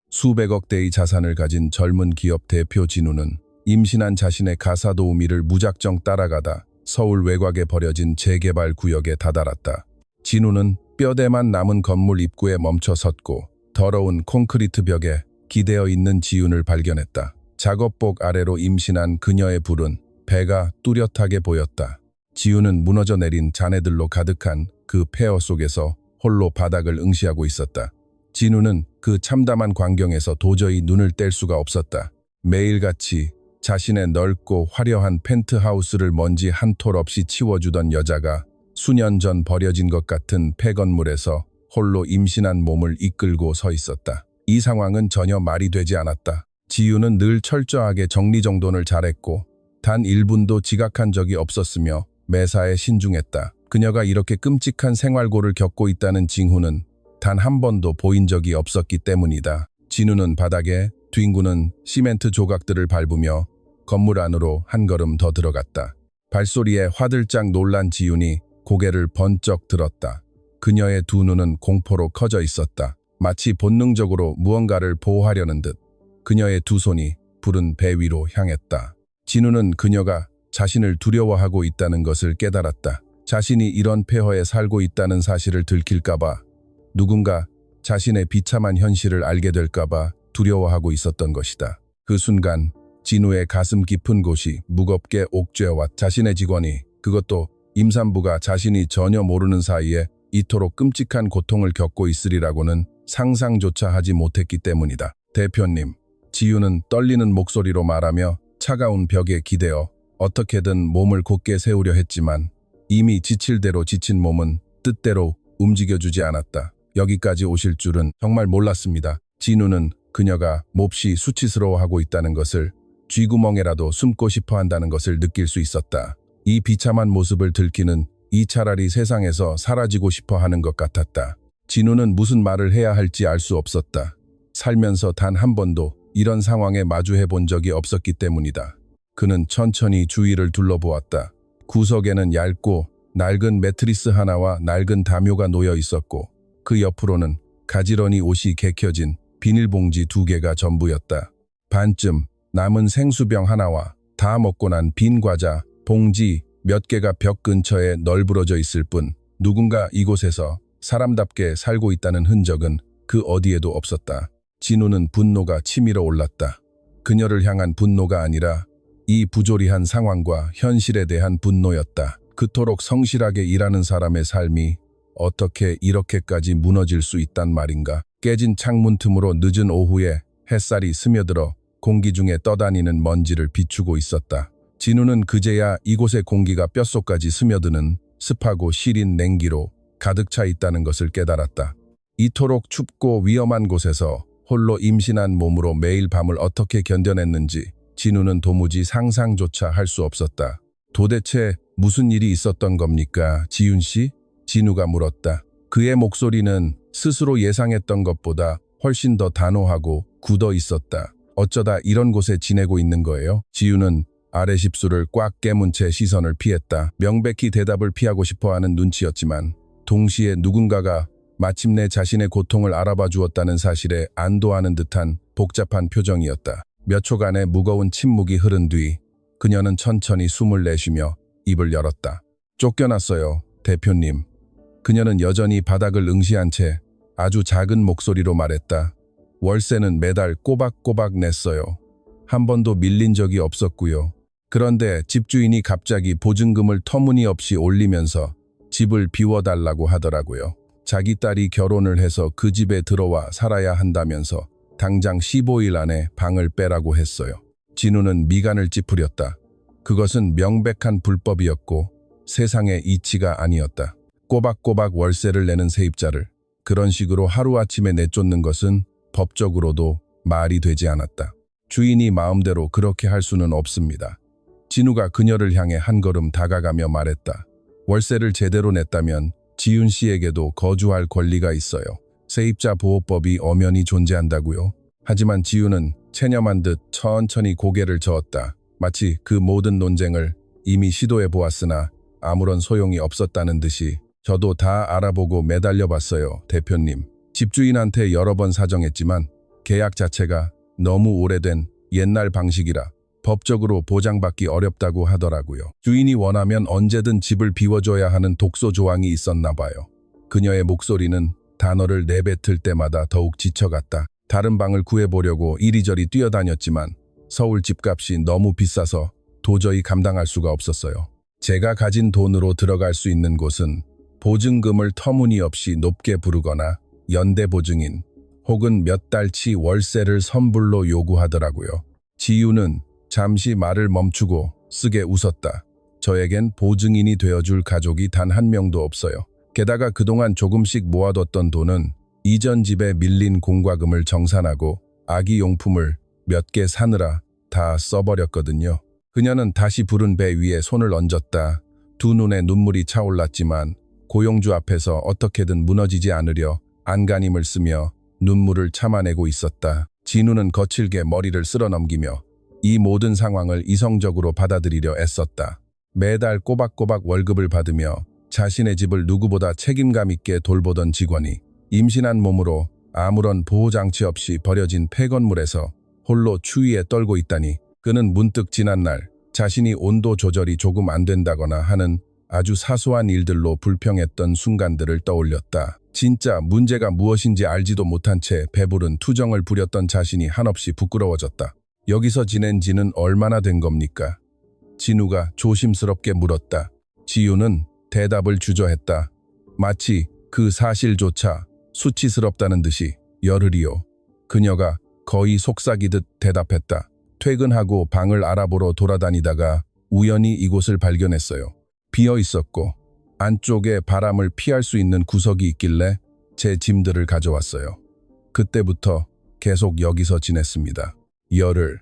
수백억대의 자산을 가진 젊은 기업 대표 진우는 임신한 자신의 가사 도우미를 무작정 따라가다 서울 외곽에 버려진 재개발 구역에 다다랐다. 진우는 뼈대만 남은 건물 입구에 멈춰 섰고 더러운 콘크리트 벽에 기대어 있는 지윤을 발견했다. 작업복 아래로 임신한 그녀의 불은 배가 뚜렷하게 보였다. 지윤은 무너져 내린 잔해들로 가득한 그 폐허 속에서 홀로 바닥을 응시하고 있었다. 진우는 그 참담한 광경에서 도저히 눈을 뗄 수가 없었다. 매일같이 자신의 넓고 화려한 펜트하우스를 먼지 한 톨 없이 치워주던 여자가 수년 전 버려진 것 같은 폐건물에서 홀로 임신한 몸을 이끌고 서 있었다. 이 상황은 전혀 말이 되지 않았다. 지윤은 늘 철저하게 정리정돈을 잘했고 단 1분도 지각한 적이 없었으며 매사에 신중했다. 그녀가 이렇게 끔찍한 생활고를 겪고 있다는 징후는 단 한 번도 보인 적이 없었기 때문이다. 진우는 바닥에 뒹구는 시멘트 조각들을 밟으며 건물 안으로 한 걸음 더 들어갔다. 발소리에 화들짝 놀란 지윤이 고개를 번쩍 들었다. 그녀의 두 눈은 공포로 커져 있었다. 마치 본능적으로 무언가를 보호하려는 듯 그녀의 두 손이 부른 배 위로 향했다. 진우는 그녀가 자신을 두려워하고 있다는 것을 깨달았다. 자신이 이런 폐허에 살고 있다는 사실을 들킬까봐, 누군가 자신의 비참한 현실을 알게 될까봐 두려워하고 있었던 것이다. 그 순간 진우의 가슴 깊은 곳이 무겁게 옥죄어왔다. 자신의 직원이, 그것도 임산부가 자신이 전혀 모르는 사이에 이토록 끔찍한 고통을 겪고 있으리라고는 상상조차 하지 못했기 때문이다. 대표님, 지윤은 떨리는 목소리로 말하며 차가운 벽에 기대어 어떻게든 몸을 곧게 세우려 했지만 이미 지칠 대로 지친 몸은 뜻대로 움직여주지 않았다. 여기까지 오실 줄은 정말 몰랐습니다. 진우는 그녀가 몹시 수치스러워하고 있다는 것을, 쥐구멍에라도 숨고 싶어 한다는 것을 느낄 수 있었다. 이 비참한 모습을 들키는 이 차라리 세상에서 사라지고 싶어 하는 것 같았다. 진우는 무슨 말을 해야 할지 알 수 없었다. 살면서 단 한 번도 이런 상황에 마주해 본 적이 없었기 때문이다. 그는 천천히 주위를 둘러보았다. 구석에는 얇고 낡은 매트리스 하나와 낡은 담요가 놓여 있었고 그 옆으로는 가지런히 옷이 개켜진 비닐봉지 2개가 전부였다. 반쯤 남은 생수병 하나와 다 먹고 난 빈 과자, 봉지 몇 개가 벽 근처에 널브러져 있을 뿐 누군가 이곳에서 사람답게 살고 있다는 흔적은 그 어디에도 없었다. 진우는 분노가 치밀어 올랐다. 그녀를 향한 분노가 아니라 이 부조리한 상황과 현실에 대한 분노였다. 그토록 성실하게 일하는 사람의 삶이 어떻게 이렇게까지 무너질 수 있단 말인가. 깨진 창문 틈으로 늦은 오후에 햇살이 스며들어 공기 중에 떠다니는 먼지를 비추고 있었다. 진우는 그제야 이곳의 공기가 뼛속까지 스며드는 습하고 시린 냉기로 가득 차 있다는 것을 깨달았다. 이토록 춥고 위험한 곳에서 홀로 임신한 몸으로 매일 밤을 어떻게 견뎌냈는지 진우는 도무지 상상조차 할 수 없었다. 도대체 무슨 일이 있었던 겁니까, 지윤 씨? 진우가 물었다. 그의 목소리는 스스로 예상했던 것보다 훨씬 더 단호하고 굳어 있었다. 어쩌다 이런 곳에 지내고 있는 거예요? 지윤은 아래 십술을 꽉 깨문 채 시선을 피했다. 명백히 대답을 피하고 싶어하는 눈치였지만 동시에 누군가가 마침내 자신의 고통을 알아봐 주었다는 사실에 안도하는 듯한 복잡한 표정이었다. 몇 초간의 무거운 침묵이 흐른 뒤 그녀는 천천히 숨을 내쉬며 입을 열었다. 쫓겨났어요, 대표님. 그녀는 여전히 바닥을 응시한 채 아주 작은 목소리로 말했다. 월세는 매달 꼬박꼬박 냈어요. 한 번도 밀린 적이 없었고요. 그런데 집주인이 갑자기 보증금을 터무니없이 올리면서 집을 비워달라고 하더라고요. 자기 딸이 결혼을 해서 그 집에 들어와 살아야 한다면서 당장 15일 안에 방을 빼라고 했어요. 진우는 미간을 찌푸렸다. 그것은 명백한 불법이었고 세상의 이치가 아니었다. 꼬박꼬박 월세를 내는 세입자를 그런 식으로 하루아침에 내쫓는 것은 법적으로도 말이 되지 않았다. 주인이 마음대로 그렇게 할 수는 없습니다. 진우가 그녀를 향해 한 걸음 다가가며 말했다. 월세를 제대로 냈다면 지윤 씨에게도 거주할 권리가 있어요. 세입자 보호법이 엄연히 존재한다고요. 하지만 지윤은 체념한 듯 천천히 고개를 저었다. 마치 그 모든 논쟁을 이미 시도해 보았으나 아무런 소용이 없었다는 듯이. 저도 다 알아보고 매달려 봤어요, 대표님. 집주인한테 여러 번 사정했지만 계약 자체가 너무 오래된 옛날 방식이라 법적으로 보장받기 어렵다고 하더라고요. 주인이 원하면 언제든 집을 비워줘야 하는 독소 조항이 있었나 봐요. 그녀의 목소리는 단어를 내뱉을 때마다 더욱 지쳐갔다. 다른 방을 구해보려고 이리저리 뛰어다녔지만 서울 집값이 너무 비싸서 도저히 감당할 수가 없었어요. 제가 가진 돈으로 들어갈 수 있는 곳은 보증금을 터무니없이 높게 부르거나 연대보증인 혹은 몇 달치 월세를 선불로 요구하더라고요. 지유는 잠시 말을 멈추고 쓰게 웃었다. 저에겐 보증인이 되어줄 가족이 단 한 명도 없어요. 게다가 그동안 조금씩 모아뒀던 돈은 이전 집에 밀린 공과금을 정산하고 아기 용품을 몇 개 사느라 다 써버렸거든요. 그녀는 다시 부른 배 위에 손을 얹었다. 두 눈에 눈물이 차올랐지만 고용주 앞에서 어떻게든 무너지지 않으려 안간힘을 쓰며 눈물을 참아내고 있었다. 진우는 거칠게 머리를 쓸어넘기며 이 모든 상황을 이성적으로 받아들이려 애썼다. 매달 꼬박꼬박 월급을 받으며 자신의 집을 누구보다 책임감 있게 돌보던 직원이 임신한 몸으로 아무런 보호장치 없이 버려진 폐건물에서 홀로 추위에 떨고 있다니 그는 문득 지난날 자신이 온도 조절이 조금 안 된다거나 하는 아주 사소한 일들로 불평했던 순간들을 떠올렸다. 진짜 문제가 무엇인지 알지도 못한 채 배부른 투정을 부렸던 자신이 한없이 부끄러워졌다. 여기서 지낸 지는 얼마나 된 겁니까? 진우가 조심스럽게 물었다. 지유는 대답을 주저했다. 마치 그 사실조차 수치스럽다는 듯이 열흘이요. 그녀가 거의 속삭이듯 대답했다. 퇴근하고 방을 알아보러 돌아다니다가 우연히 이곳을 발견했어요. 비어 있었고 안쪽에 바람을 피할 수 있는 구석이 있길래 제 짐들을 가져왔어요. 그때부터 계속 여기서 지냈습니다. 열흘.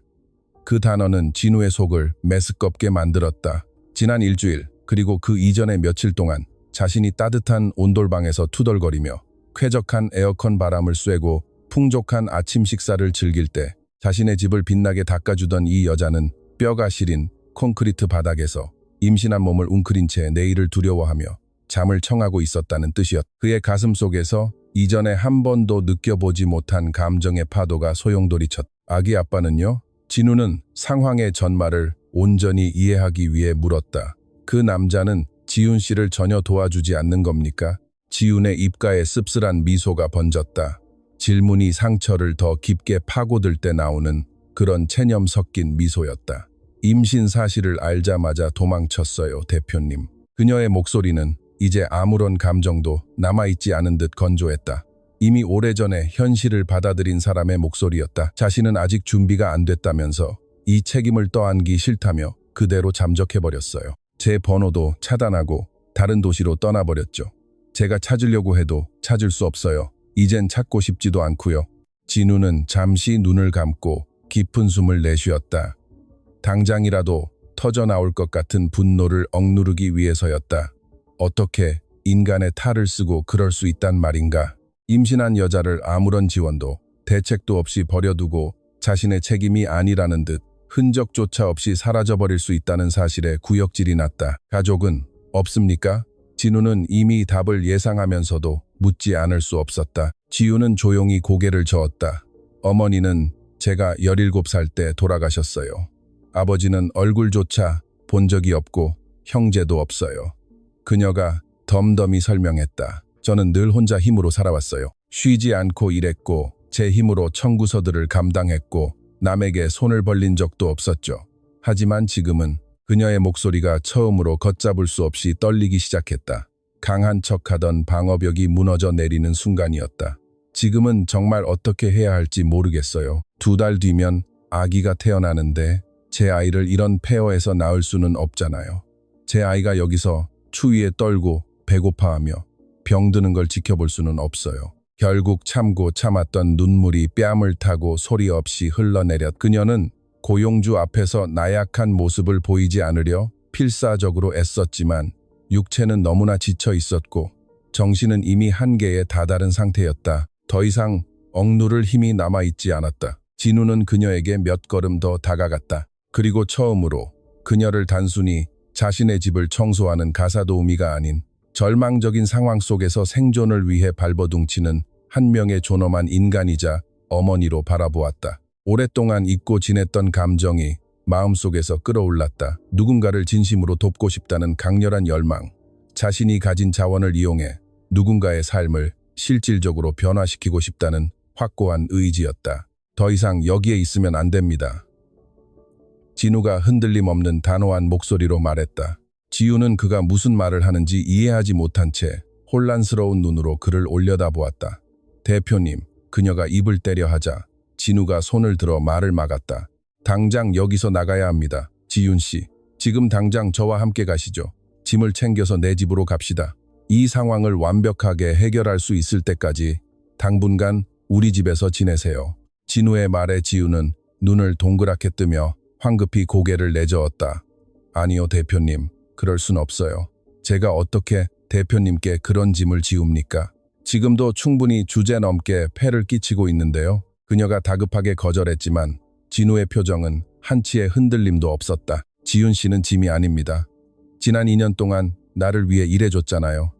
그 단어는 진우의 속을 메스껍게 만들었다. 지난 일주일 그리고 그 이전의 며칠 동안 자신이 따뜻한 온돌방에서 투덜거리며 쾌적한 에어컨 바람을 쐬고 풍족한 아침 식사를 즐길 때 자신의 집을 빛나게 닦아주던 이 여자는 뼈가 시린 콘크리트 바닥에서 임신한 몸을 웅크린 채 내일을 두려워하며 잠을 청하고 있었다는 뜻이었다. 그의 가슴 속에서 이전에 한 번도 느껴보지 못한 감정의 파도가 소용돌이쳤다. 아기 아빠는요? 진우는 상황의 전말을 온전히 이해하기 위해 물었다. 그 남자는 지훈 씨를 전혀 도와주지 않는 겁니까? 지훈의 입가에 씁쓸한 미소가 번졌다. 질문이 상처를 더 깊게 파고들 때 나오는 그런 체념 섞인 미소였다. 임신 사실을 알자마자 도망쳤어요, 대표님. 그녀의 목소리는 이제 아무런 감정도 남아있지 않은 듯 건조했다. 이미 오래전에 현실을 받아들인 사람의 목소리였다. 자신은 아직 준비가 안 됐다면서 이 책임을 떠안기 싫다며 그대로 잠적해버렸어요. 제 번호도 차단하고 다른 도시로 떠나버렸죠. 제가 찾으려고 해도 찾을 수 없어요. 이젠 찾고 싶지도 않고요. 진우는 잠시 눈을 감고 깊은 숨을 내쉬었다. 당장이라도 터져나올 것 같은 분노를 억누르기 위해서였다. 어떻게 인간의 탈을 쓰고 그럴 수 있단 말인가. 임신한 여자를 아무런 지원도 대책도 없이 버려두고 자신의 책임이 아니라는 듯 흔적조차 없이 사라져버릴 수 있다는 사실에 구역질이 났다. 가족은 없습니까? 진우는 이미 답을 예상하면서도 묻지 않을 수 없었다. 지우는 조용히 고개를 저었다. 어머니는 제가 17살 때 돌아가셨어요. 아버지는 얼굴조차 본 적이 없고 형제도 없어요. 그녀가 덤덤히 설명했다. 저는 늘 혼자 힘으로 살아왔어요. 쉬지 않고 일했고 제 힘으로 청구서들을 감당했고 남에게 손을 벌린 적도 없었죠. 하지만 지금은 그녀의 목소리가 처음으로 걷잡을 수 없이 떨리기 시작했다. 강한 척하던 방어벽이 무너져 내리는 순간이었다. 지금은 정말 어떻게 해야 할지 모르겠어요. 2달 뒤면 아기가 태어나는데 제 아이를 이런 폐허에서 낳을 수는 없잖아요. 제 아이가 여기서 추위에 떨고 배고파하며 병드는 걸 지켜볼 수는 없어요. 결국 참고 참았던 눈물이 뺨을 타고 소리 없이 흘러내렸. 그녀는 고용주 앞에서 나약한 모습을 보이지 않으려 필사적으로 애썼지만 육체는 너무나 지쳐 있었고 정신은 이미 한계에 다다른 상태였다. 더 이상 억누를 힘이 남아있지 않았다. 진우는 그녀에게 몇 걸음 더 다가갔다. 그리고 처음으로 그녀를 단순히 자신의 집을 청소하는 가사도우미가 아닌 절망적인 상황 속에서 생존을 위해 발버둥치는 한 명의 존엄한 인간이자 어머니로 바라보았다. 오랫동안 잊고 지냈던 감정이 마음속에서 끌어올랐다. 누군가를 진심으로 돕고 싶다는 강렬한 열망, 자신이 가진 자원을 이용해 누군가의 삶을 실질적으로 변화시키고 싶다는 확고한 의지였다. 더 이상 여기에 있으면 안 됩니다. 진우가 흔들림 없는 단호한 목소리로 말했다. 지우는 그가 무슨 말을 하는지 이해하지 못한 채 혼란스러운 눈으로 그를 올려다보았다. 대표님, 그녀가 입을 때려 하자 진우가 손을 들어 말을 막았다. 당장 여기서 나가야 합니다. 지윤 씨, 지금 당장 저와 함께 가시죠. 짐을 챙겨서 내 집으로 갑시다. 이 상황을 완벽하게 해결할 수 있을 때까지 당분간 우리 집에서 지내세요. 진우의 말에 지우는 눈을 동그랗게 뜨며 황급히 고개를 내저었다. 아니요, 대표님. 그럴 순 없어요. 제가 어떻게 대표님께 그런 짐을 지웁니까? 지금도 충분히 주제넘게 폐를 끼치고 있는데요. 그녀가 다급하게 거절했지만 진우의 표정은 한치의 흔들림도 없었다. 지윤 씨는 짐이 아닙니다. 지난 2년 동안 나를 위해 일해줬잖아요.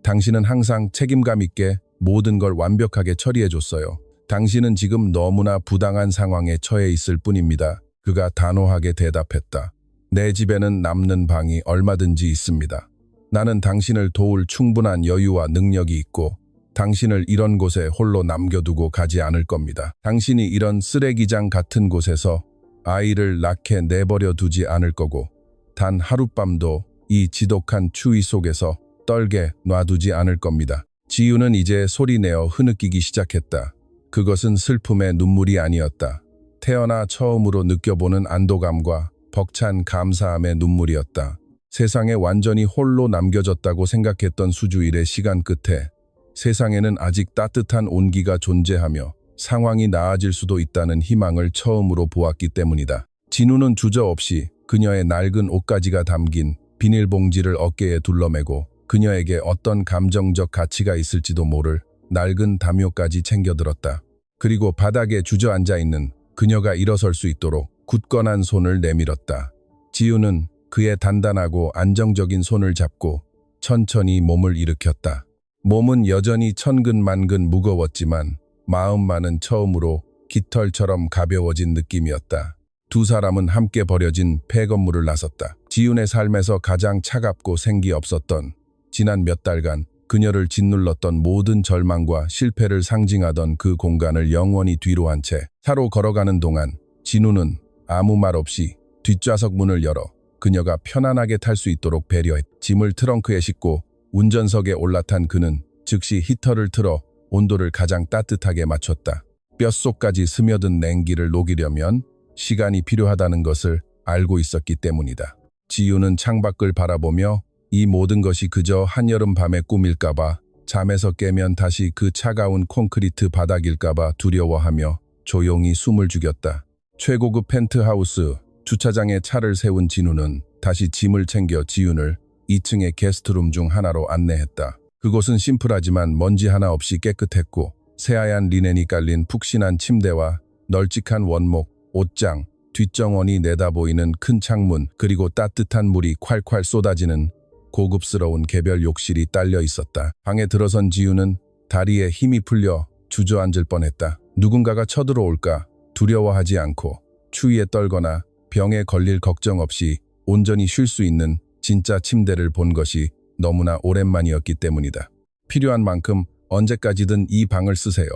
당신은 항상 책임감 있게 모든 걸 완벽하게 처리해줬어요. 당신은 지금 너무나 부당한 상황에 처해 있을 뿐입니다. 그가 단호하게 대답했다. 내 집에는 남는 방이 얼마든지 있습니다. 나는 당신을 도울 충분한 여유와 능력이 있고 당신을 이런 곳에 홀로 남겨두고 가지 않을 겁니다. 당신이 이런 쓰레기장 같은 곳에서 아이를 낳게 내버려 두지 않을 거고 단 하룻밤도 이 지독한 추위 속에서 떨게 놔두지 않을 겁니다. 지우는 이제 소리내어 흐느끼기 시작했다. 그것은 슬픔의 눈물이 아니었다. 태어나 처음으로 느껴보는 안도감과 벅찬 감사함의 눈물이었다. 세상에 완전히 홀로 남겨졌다고 생각했던 수주일의 시간 끝에 세상에는 아직 따뜻한 온기가 존재하며 상황이 나아질 수도 있다는 희망을 처음으로 보았기 때문이다. 진우는 주저없이 그녀의 낡은 옷가지가 담긴 비닐봉지를 어깨에 둘러매고 그녀에게 어떤 감정적 가치가 있을지도 모를 낡은 담요까지 챙겨들었다. 그리고 바닥에 주저앉아 있는 그녀가 일어설 수 있도록 굳건한 손을 내밀었다. 지우는 그의 단단하고 안정적인 손을 잡고 천천히 몸을 일으켰다. 몸은 여전히 천근만근 무거웠지만 마음만은 처음으로 깃털처럼 가벼워진 느낌이었다. 두 사람은 함께 버려진 폐건물을 나섰다. 지윤의 삶에서 가장 차갑고 생기 없었던 지난 몇 달간 그녀를 짓눌렀던 모든 절망과 실패를 상징하던 그 공간을 영원히 뒤로 한 채 차로 걸어가는 동안 진우는 아무 말 없이 뒷좌석 문을 열어 그녀가 편안하게 탈 수 있도록 배려했. 짐을 트렁크에 싣고 운전석에 올라탄 그는 즉시 히터를 틀어 온도를 가장 따뜻하게 맞췄다. 뼛속까지 스며든 냉기를 녹이려면 시간이 필요하다는 것을 알고 있었기 때문이다. 지우는 창밖을 바라보며 이 모든 것이 그저 한여름 밤의 꿈일까봐, 잠에서 깨면 다시 그 차가운 콘크리트 바닥일까봐 두려워하며 조용히 숨을 죽였다. 최고급 펜트하우스 주차장에 차를 세운 진우는 다시 짐을 챙겨 지윤을 2층의 게스트룸 중 하나로 안내했다. 그곳은 심플하지만 먼지 하나 없이 깨끗했고 새하얀 리넨이 깔린 푹신한 침대와 널찍한 원목, 옷장, 뒷정원이 내다보이는 큰 창문, 그리고 따뜻한 물이 콸콸 쏟아지는 고급스러운 개별 욕실이 딸려 있었다. 방에 들어선 지우는 다리에 힘이 풀려 주저앉을 뻔했다. 누군가가 쳐들어올까 두려워하지 않고 추위에 떨거나 병에 걸릴 걱정 없이 온전히 쉴 수 있는 진짜 침대를 본 것이 너무나 오랜만이었기 때문이다. 필요한 만큼 언제까지든 이 방을 쓰세요.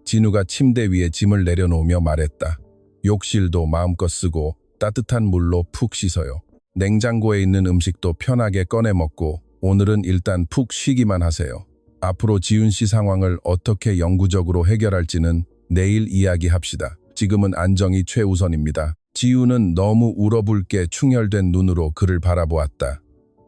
진우가 침대 위에 짐을 내려놓으며 말했다. 욕실도 마음껏 쓰고 따뜻한 물로 푹 씻어요. 냉장고에 있는 음식도 편하게 꺼내 먹고 오늘은 일단 푹 쉬기만 하세요. 앞으로 지윤 씨 상황을 어떻게 영구적으로 해결할지는 내일 이야기합시다. 지금은 안정이 최우선입니다. 지윤은 너무 울어붉게 충혈된 눈으로 그를 바라보았다.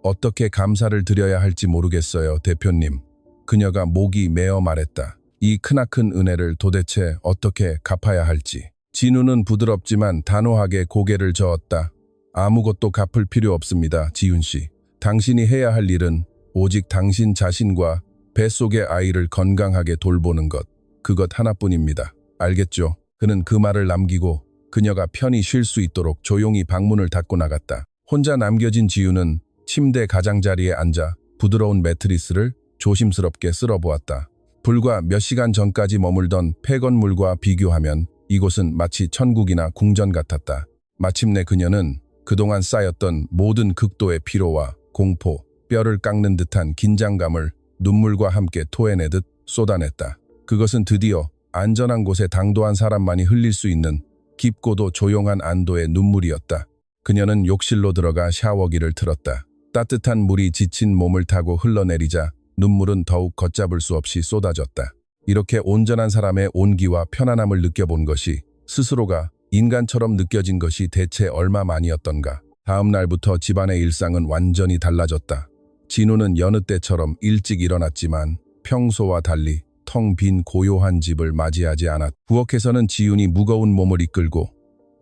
어떻게 감사를 드려야 할지 모르겠어요, 대표님. 그녀가 목이 메어 말했다. 이 크나큰 은혜를 도대체 어떻게 갚아야 할지. 진우는 부드럽지만 단호하게 고개를 저었다. 아무것도 갚을 필요 없습니다, 지윤 씨. 당신이 해야 할 일은 오직 당신 자신과 뱃속의 아이를 건강하게 돌보는 것. 그것 하나뿐입니다. 알겠죠? 그는 그 말을 남기고 그녀가 편히 쉴 수 있도록 조용히 방문을 닫고 나갔다. 혼자 남겨진 지윤은 침대 가장자리에 앉아 부드러운 매트리스를 조심스럽게 쓸어보았다. 불과 몇 시간 전까지 머물던 폐건물과 비교하면 이곳은 마치 천국이나 궁전 같았다. 마침내 그녀는 그동안 쌓였던 모든 극도의 피로와 공포, 뼈를 깎는 듯한 긴장감을 눈물과 함께 토해내듯 쏟아냈다. 그것은 드디어 안전한 곳에 당도한 사람만이 흘릴 수 있는 깊고도 조용한 안도의 눈물이었다. 그녀는 욕실로 들어가 샤워기를 틀었다. 따뜻한 물이 지친 몸을 타고 흘러내리자 눈물은 더욱 걷잡을 수 없이 쏟아졌다. 이렇게 온전한 사람의 온기와 편안함을 느껴본 것이 스스로가 인간처럼 느껴진 것이 대체 얼마만이었던가. 다음 날부터 집안의 일상은 완전히 달라졌다. 진우는 여느 때처럼 일찍 일어났지만 평소와 달리 텅 빈 고요한 집을 맞이하지 않았다. 부엌에서는 지윤이 무거운 몸을 이끌고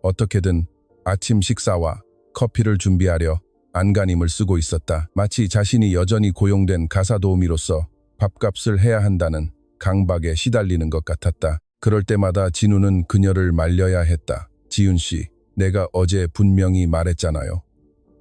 어떻게든 아침 식사와 커피를 준비하려 안간힘을 쓰고 있었다. 마치 자신이 여전히 고용된 가사도우미로서 밥값을 해야 한다는 강박에 시달리는 것 같았다. 그럴 때마다 진우는 그녀를 말려야 했다. 지윤 씨, 내가 어제 분명히 말했잖아요.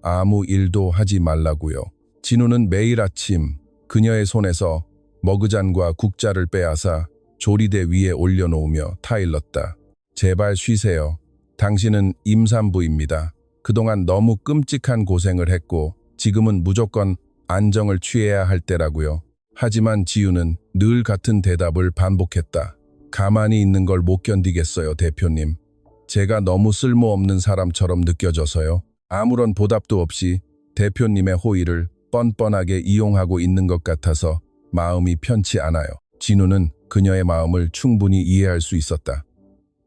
아무 일도 하지 말라고요. 진우는 매일 아침 그녀의 손에서 머그잔과 국자를 빼앗아 조리대 위에 올려놓으며 타일렀다. 제발 쉬세요. 당신은 임산부입니다. 그동안 너무 끔찍한 고생을 했고 지금은 무조건 안정을 취해야 할 때라고요. 하지만 지우는 늘 같은 대답을 반복했다. 가만히 있는 걸 못 견디겠어요, 대표님. 제가 너무 쓸모없는 사람처럼 느껴져서요. 아무런 보답도 없이 대표님의 호의를 뻔뻔하게 이용하고 있는 것 같아서 마음이 편치 않아요. 진우는 그녀의 마음을 충분히 이해할 수 있었다.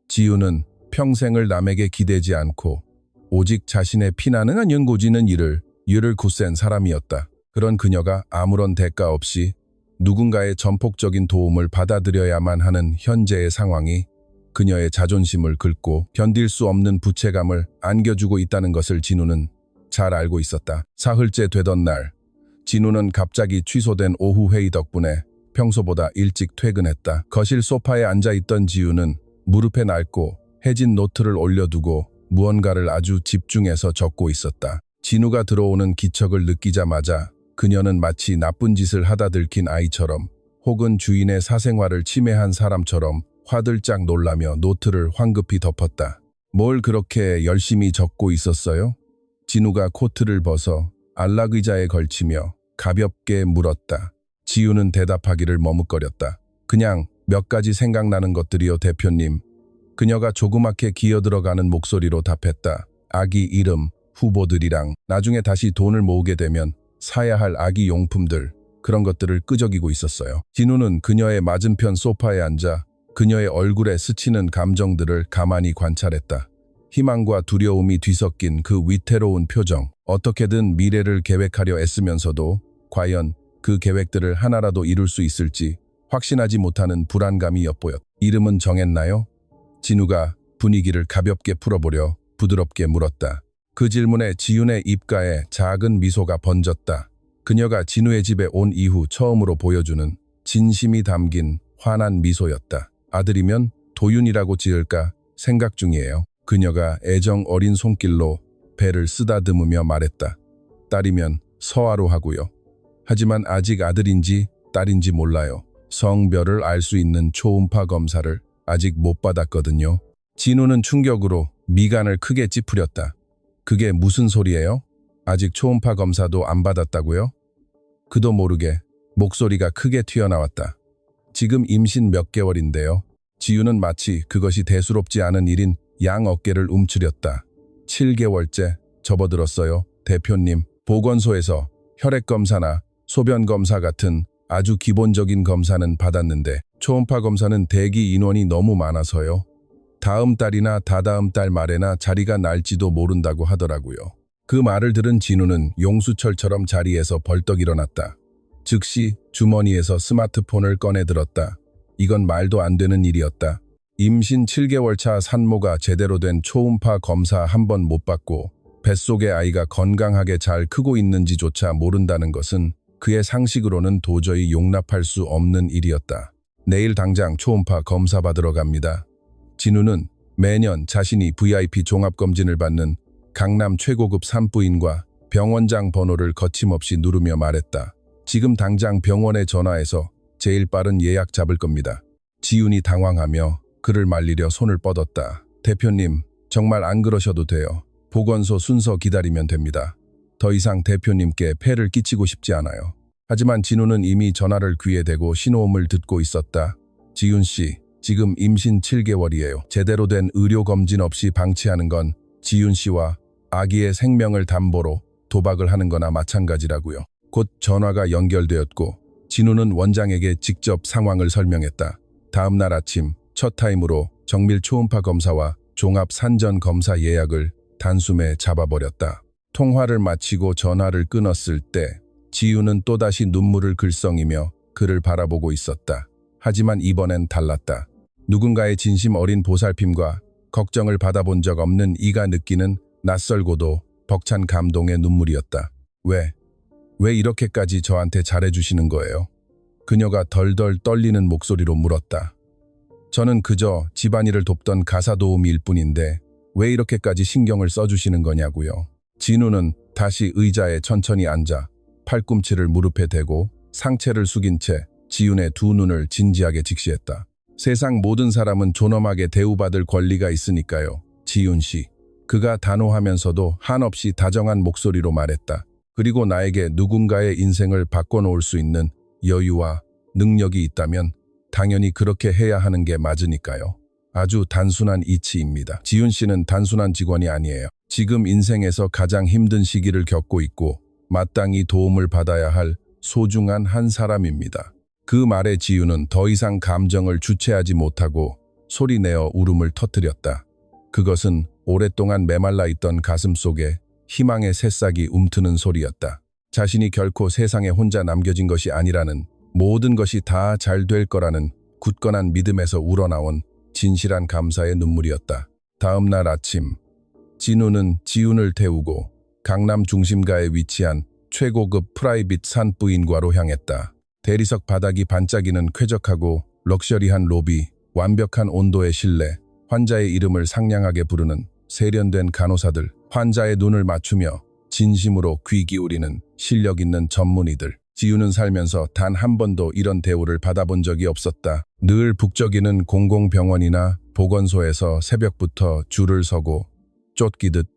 지우는 평생을 남에게 기대지 않고 오직 자신의 피나능한 연고지는 일을 굳센 사람이었다. 그런 그녀가 아무런 대가 없이 누군가의 전폭적인 도움을 받아들여야만 하는 현재의 상황이 그녀의 자존심을 긁고 견딜 수 없는 부채감을 안겨주고 있다는 것을 진우는 잘 알고 있었다. 사흘째 되던 날, 진우는 갑자기 취소된 오후 회의 덕분에 평소보다 일찍 퇴근했다. 거실 소파에 앉아있던 지우는 무릎에 낡고 해진 노트를 올려두고 무언가를 아주 집중해서 적고 있었다. 진우가 들어오는 기척을 느끼자마자 그녀는 마치 나쁜 짓을 하다 들킨 아이처럼 혹은 주인의 사생활을 침해한 사람처럼 화들짝 놀라며 노트를 황급히 덮었다. 뭘 그렇게 열심히 적고 있었어요? 진우가 코트를 벗어 안락 의자에 걸치며 가볍게 물었다. 지우는 대답하기를 머뭇거렸다. 그냥 몇 가지 생각나는 것들이요, 대표님. 그녀가 조그맣게 기어들어가는 목소리로 답했다. 아기 이름, 후보들이랑 나중에 다시 돈을 모으게 되면 사야 할 아기 용품들, 그런 것들을 끄적이고 있었어요. 진우는 그녀의 맞은편 소파에 앉아 그녀의 얼굴에 스치는 감정들을 가만히 관찰했다. 희망과 두려움이 뒤섞인 그 위태로운 표정, 어떻게든 미래를 계획하려 애쓰면서도 과연 그 계획들을 하나라도 이룰 수 있을지 확신하지 못하는 불안감이 엿보였다. 이름은 정했나요? 진우가 분위기를 가볍게 풀어보려 부드럽게 물었다. 그 질문에 지윤의 입가에 작은 미소가 번졌다. 그녀가 진우의 집에 온 이후 처음으로 보여주는 진심이 담긴 환한 미소였다. 아들이면 도윤이라고 지을까 생각 중이에요. 그녀가 애정 어린 손길로 배를 쓰다듬으며 말했다. 딸이면 서아로 하고요. 하지만 아직 아들인지 딸인지 몰라요. 성별을 알 수 있는 초음파 검사를 아직 못 받았거든요. 진우는 충격으로 미간을 크게 찌푸렸다. 그게 무슨 소리예요? 아직 초음파 검사도 안 받았다고요? 그도 모르게 목소리가 크게 튀어나왔다. 지금 임신 몇 개월인데요. 지우는 마치 그것이 대수롭지 않은 일인 양 어깨를 움츠렸다. 7개월째 접어들었어요. 대표님, 보건소에서 혈액검사나 소변검사 같은 아주 기본적인 검사는 받았는데 초음파 검사는 대기 인원이 너무 많아서요. 다음 달이나 다다음 달 말에나 자리가 날지도 모른다고 하더라고요. 그 말을 들은 진우는 용수철처럼 자리에서 벌떡 일어났다. 즉시 주머니에서 스마트폰을 꺼내 들었다. 이건 말도 안 되는 일이었다. 임신 7개월 차 산모가 제대로 된 초음파 검사 한 번 못 받고 뱃속의 아이가 건강하게 잘 크고 있는지조차 모른다는 것은 그의 상식으로는 도저히 용납할 수 없는 일이었다. 내일 당장 초음파 검사 받으러 갑니다. 진우는 매년 자신이 VIP 종합검진을 받는 강남 최고급 산부인과 병원장 번호를 거침없이 누르며 말했다. 지금 당장 병원에 전화해서 제일 빠른 예약 잡을 겁니다. 지윤이 당황하며 그를 말리려 손을 뻗었다. 대표님, 정말 안 그러셔도 돼요. 보건소 순서 기다리면 됩니다. 더 이상 대표님께 폐를 끼치고 싶지 않아요. 하지만 진우는 이미 전화를 귀에 대고 신호음을 듣고 있었다. 지윤 씨, 지금 임신 7개월이에요. 제대로 된 의료검진 없이 방치하는 건 지윤 씨와 아기의 생명을 담보로 도박을 하는 거나 마찬가지라고요. 곧 전화가 연결되었고 진우는 원장에게 직접 상황을 설명했다. 다음 날 아침 첫 타임으로 정밀 초음파 검사와 종합 산전 검사 예약을 단숨에 잡아버렸다. 통화를 마치고 전화를 끊었을 때 지윤은 또다시 눈물을 글썽이며 그를 바라보고 있었다. 하지만 이번엔 달랐다. 누군가의 진심 어린 보살핌과 걱정을 받아본 적 없는 이가 느끼는 낯설고도 벅찬 감동의 눈물이었다. 왜 이렇게까지 저한테 잘해주시는 거예요? 그녀가 덜덜 떨리는 목소리로 물었다. 저는 그저 집안일을 돕던 가사도우미일 뿐인데 왜 이렇게까지 신경을 써주시는 거냐고요. 진우는 다시 의자에 천천히 앉아 팔꿈치를 무릎에 대고 상체를 숙인 채 지윤의 두 눈을 진지하게 직시했다. 세상 모든 사람은 존엄하게 대우받을 권리가 있으니까요. 지윤 씨. 그가 단호하면서도 한없이 다정한 목소리로 말했다. 그리고 나에게 누군가의 인생을 바꿔놓을 수 있는 여유와 능력이 있다면 당연히 그렇게 해야 하는 게 맞으니까요. 아주 단순한 이치입니다. 지윤 씨는 단순한 직원이 아니에요. 지금 인생에서 가장 힘든 시기를 겪고 있고 마땅히 도움을 받아야 할 소중한 한 사람입니다. 그 말에 지윤은 더 이상 감정을 주체하지 못하고 소리내어 울음을 터뜨렸다. 그것은 오랫동안 메말라 있던 가슴 속에 희망의 새싹이 움트는 소리였다. 자신이 결코 세상에 혼자 남겨진 것이 아니라는, 모든 것이 다 잘 될 거라는 굳건한 믿음에서 우러나온 진실한 감사의 눈물이었다. 다음 날 아침, 진우는 지윤을 태우고 강남 중심가에 위치한 최고급 프라이빗 산부인과로 향했다. 대리석 바닥이 반짝이는 쾌적하고 럭셔리한 로비, 완벽한 온도의 실내, 환자의 이름을 상냥하게 부르는 세련된 간호사들, 환자의 눈을 맞추며 진심으로 귀 기울이는 실력 있는 전문의들. 지윤은 살면서 단 한 번도 이런 대우를 받아본 적이 없었다. 늘 북적이는 공공병원이나 보건소에서 새벽부터 줄을 서고 쫓기듯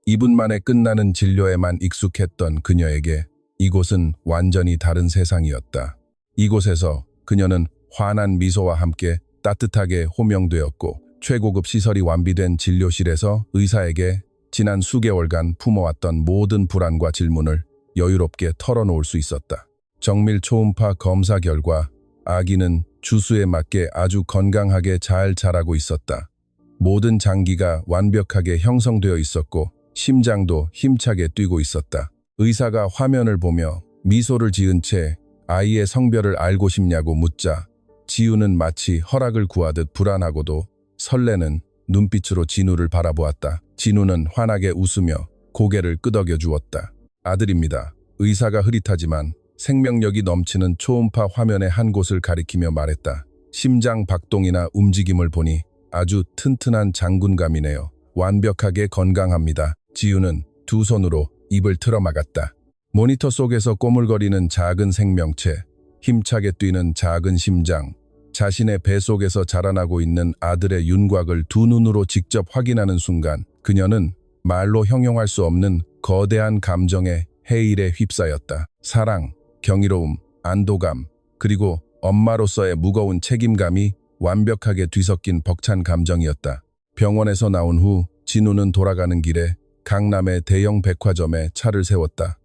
2분 만에 끝나는 진료에만 익숙했던 그녀에게 이곳은 완전히 다른 세상이었다. 이곳에서 그녀는 환한 미소와 함께 따뜻하게 호명되었고 최고급 시설이 완비된 진료실에서 의사에게 지난 수개월간 품어왔던 모든 불안과 질문을 여유롭게 털어놓을 수 있었다. 정밀 초음파 검사 결과 아기는 주수에 맞게 아주 건강하게 잘 자라고 있었다. 모든 장기가 완벽하게 형성되어 있었고 심장도 힘차게 뛰고 있었다. 의사가 화면을 보며 미소를 지은 채 아이의 성별을 알고 싶냐고 묻자 지우는 마치 허락을 구하듯 불안하고도 설레는 눈빛으로 진우를 바라보았다. 진우는 환하게 웃으며 고개를 끄덕여 주었다. 아들입니다. 의사가 흐릿하지만 생명력이 넘치는 초음파 화면의 한 곳을 가리키며 말했다. 심장 박동이나 움직임을 보니 아주 튼튼한 장군감이네요. 완벽하게 건강합니다. 지우는 두 손으로 입을 틀어막았다. 모니터 속에서 꼬물거리는 작은 생명체, 힘차게 뛰는 작은 심장, 자신의 뱃속에서 자라나고 있는 아들의 윤곽을 두 눈으로 직접 확인하는 순간 그녀는 말로 형용할 수 없는 거대한 감정의 해일에 휩싸였다. 사랑, 경이로움, 안도감, 그리고 엄마로서의 무거운 책임감이 완벽하게 뒤섞인 벅찬 감정이었다. 병원에서 나온 후 진우는 돌아가는 길에 강남의 대형 백화점에 차를 세웠다.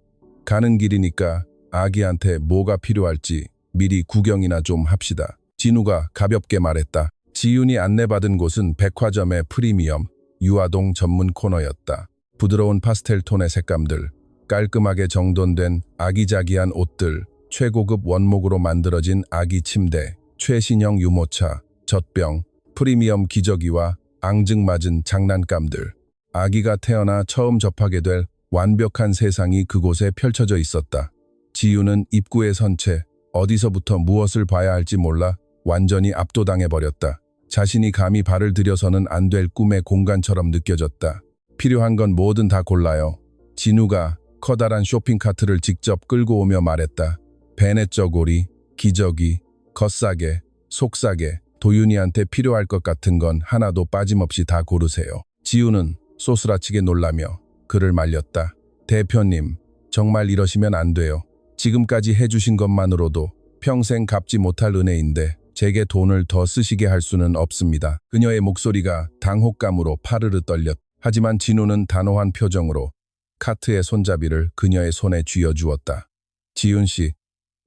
가는 길이니까 아기한테 뭐가 필요할지 미리 구경이나 좀 합시다. 진우가 가볍게 말했다. 지윤이 안내받은 곳은 백화점의 프리미엄 유아동 전문 코너였다. 부드러운 파스텔 톤의 색감들, 깔끔하게 정돈된 아기자기한 옷들, 최고급 원목으로 만들어진 아기 침대, 최신형 유모차, 젖병, 프리미엄 기저귀와 앙증맞은 장난감들. 아기가 태어나 처음 접하게 될 완벽한 세상이 그곳에 펼쳐져 있었다. 지유는 입구에 선 채 어디서부터 무엇을 봐야 할지 몰라 완전히 압도당해버렸다. 자신이 감히 발을 들여서는 안 될 꿈의 공간처럼 느껴졌다. 필요한 건 뭐든 다 골라요. 진우가 커다란 쇼핑카트를 직접 끌고 오며 말했다. 베넷 저고리, 기저귀, 겉싸개, 속싸개, 도윤이한테 필요할 것 같은 건 하나도 빠짐없이 다 고르세요. 지우는 소스라치게 놀라며 그를 말렸다. 대표님, 정말 이러시면 안 돼요. 지금까지 해주신 것만으로도 평생 갚지 못할 은혜인데 제게 돈을 더 쓰시게 할 수는 없습니다. 그녀의 목소리가 당혹감으로 파르르 떨렸다. 하지만 진우는 단호한 표정으로 카트의 손잡이를 그녀의 손에 쥐어주었다. 지윤 씨,